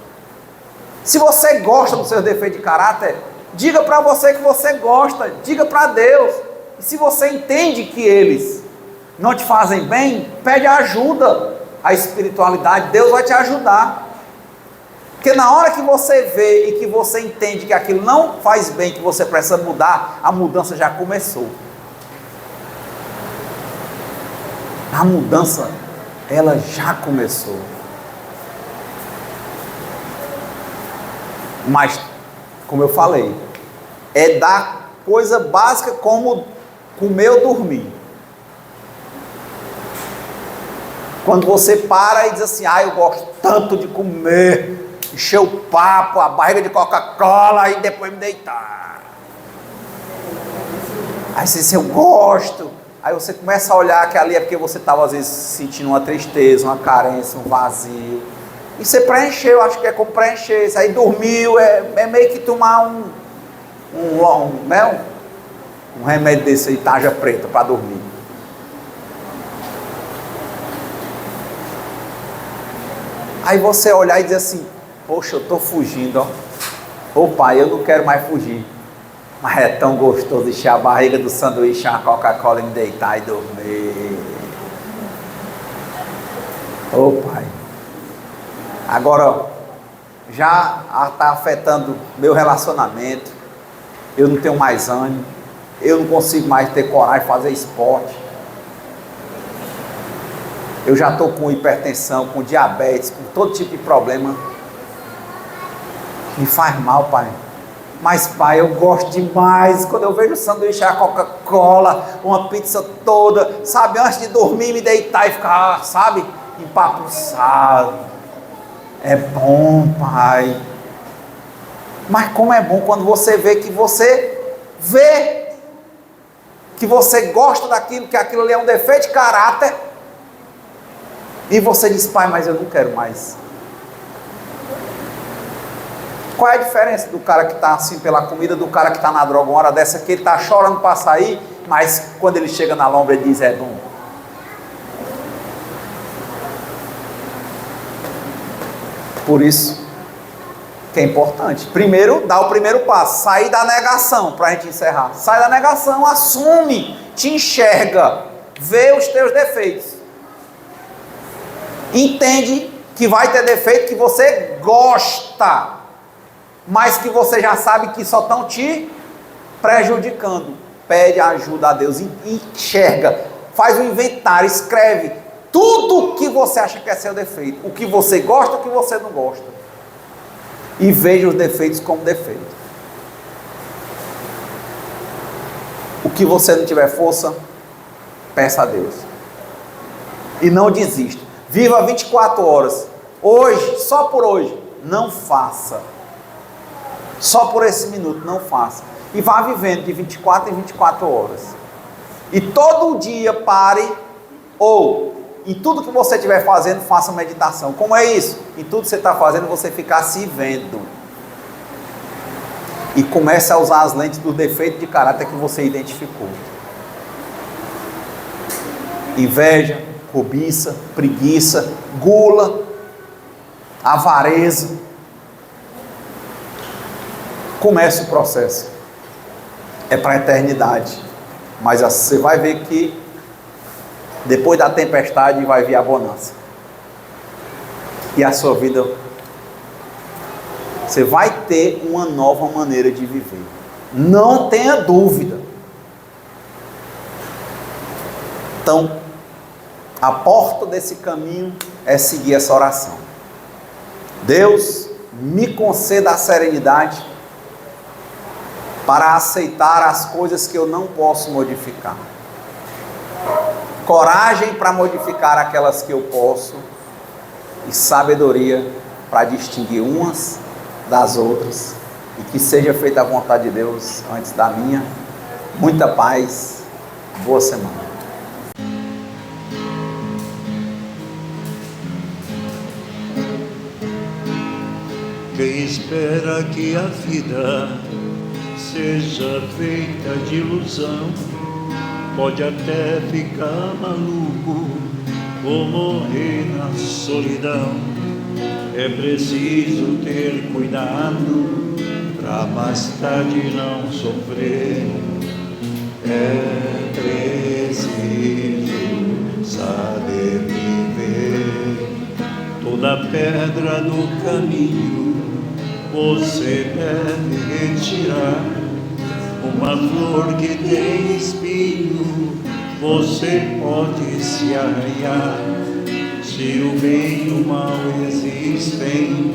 Se você gosta dos seus defeitos de caráter, diga para você que você gosta, diga para Deus. E se você entende que eles não te fazem bem, pede ajuda à espiritualidade, Deus vai te ajudar. Porque na hora que você vê e que você entende que aquilo não faz bem, que você precisa mudar, a mudança já começou. A mudança, ela já começou. Mas, como eu falei, é da coisa básica como comer ou dormir. Quando você para e diz assim, eu gosto tanto de comer, encher o papo, a barriga de Coca-Cola e depois me deitar. Aí você diz, eu gosto. Aí você começa a olhar que ali é porque você estava às vezes sentindo uma tristeza, uma carência, um vazio. E você preencheu, acho que é como preencher. Isso aí dormiu, é meio que tomar um remédio desse aí, tarja preta, para dormir. Aí você olhar e dizer assim, poxa, eu estou fugindo, ó. Ô pai, eu não quero mais fugir. Mas é tão gostoso encher a barriga do sanduíche, uma Coca-Cola e me deitar e dormir. Ô pai. Agora, já está afetando meu relacionamento. Eu não tenho mais ânimo. Eu não consigo mais ter coragem de fazer esporte. Eu já estou com hipertensão, com diabetes, com todo tipo de problema. Me faz mal, pai. Mas, pai, eu gosto demais. Quando eu vejo o sanduíche, a Coca-Cola, uma pizza toda, sabe? Antes de dormir, me deitar e ficar, sabe? Empapuçado. É bom, pai. Mas como é bom quando você vê que você gosta daquilo, que aquilo ali é um defeito de caráter. E você diz, pai, mas eu não quero mais. Qual é a diferença do cara que está assim pela comida, do cara que está na droga uma hora dessa, que ele está chorando para sair, mas quando ele chega na lombra ele diz, é bom. Por isso que é importante. Primeiro, dá o primeiro passo, sair da negação, para a gente encerrar. Sai da negação, assume, te enxerga, vê os teus defeitos. Entende que vai ter defeito que você gosta, mas que você já sabe que só estão te prejudicando. Pede ajuda a Deus, enxerga, faz um inventário, escreve tudo que você acha que é seu defeito, o que você gosta, o que você não gosta, e veja os defeitos como defeito. O que você não tiver força, peça a Deus, e não desista. Viva 24 horas, hoje, só por hoje, não faça. Só por esse minuto, não faça. E vá vivendo de 24 em 24 horas. E todo dia pare, ou em tudo que você estiver fazendo, faça meditação. Como é isso? Em tudo que você está fazendo, você ficar se vendo. E comece a usar as lentes do defeito de caráter que você identificou. Inveja, cobiça, preguiça, gula, avareza. Comece o processo. É para a eternidade. Mas você vai ver que depois da tempestade vai vir a bonança. E a sua vida, você vai ter uma nova maneira de viver. Não tenha dúvida. Então, a porta desse caminho é seguir essa oração. Deus, me conceda a serenidade para aceitar as coisas que eu não posso modificar. Coragem para modificar aquelas que eu posso. E sabedoria para distinguir umas das outras. E que seja feita a vontade de Deus antes da minha. Muita paz. Boa semana.
Quem espera que a vida seja feita de ilusão, pode até ficar maluco ou morrer na solidão. É preciso ter cuidado pra mais tarde não sofrer. É preciso saber viver. Toda Toda pedra do caminho você deve retirar. Uma flor que tem espinho você pode se arranhar. Se o bem e o mal existem,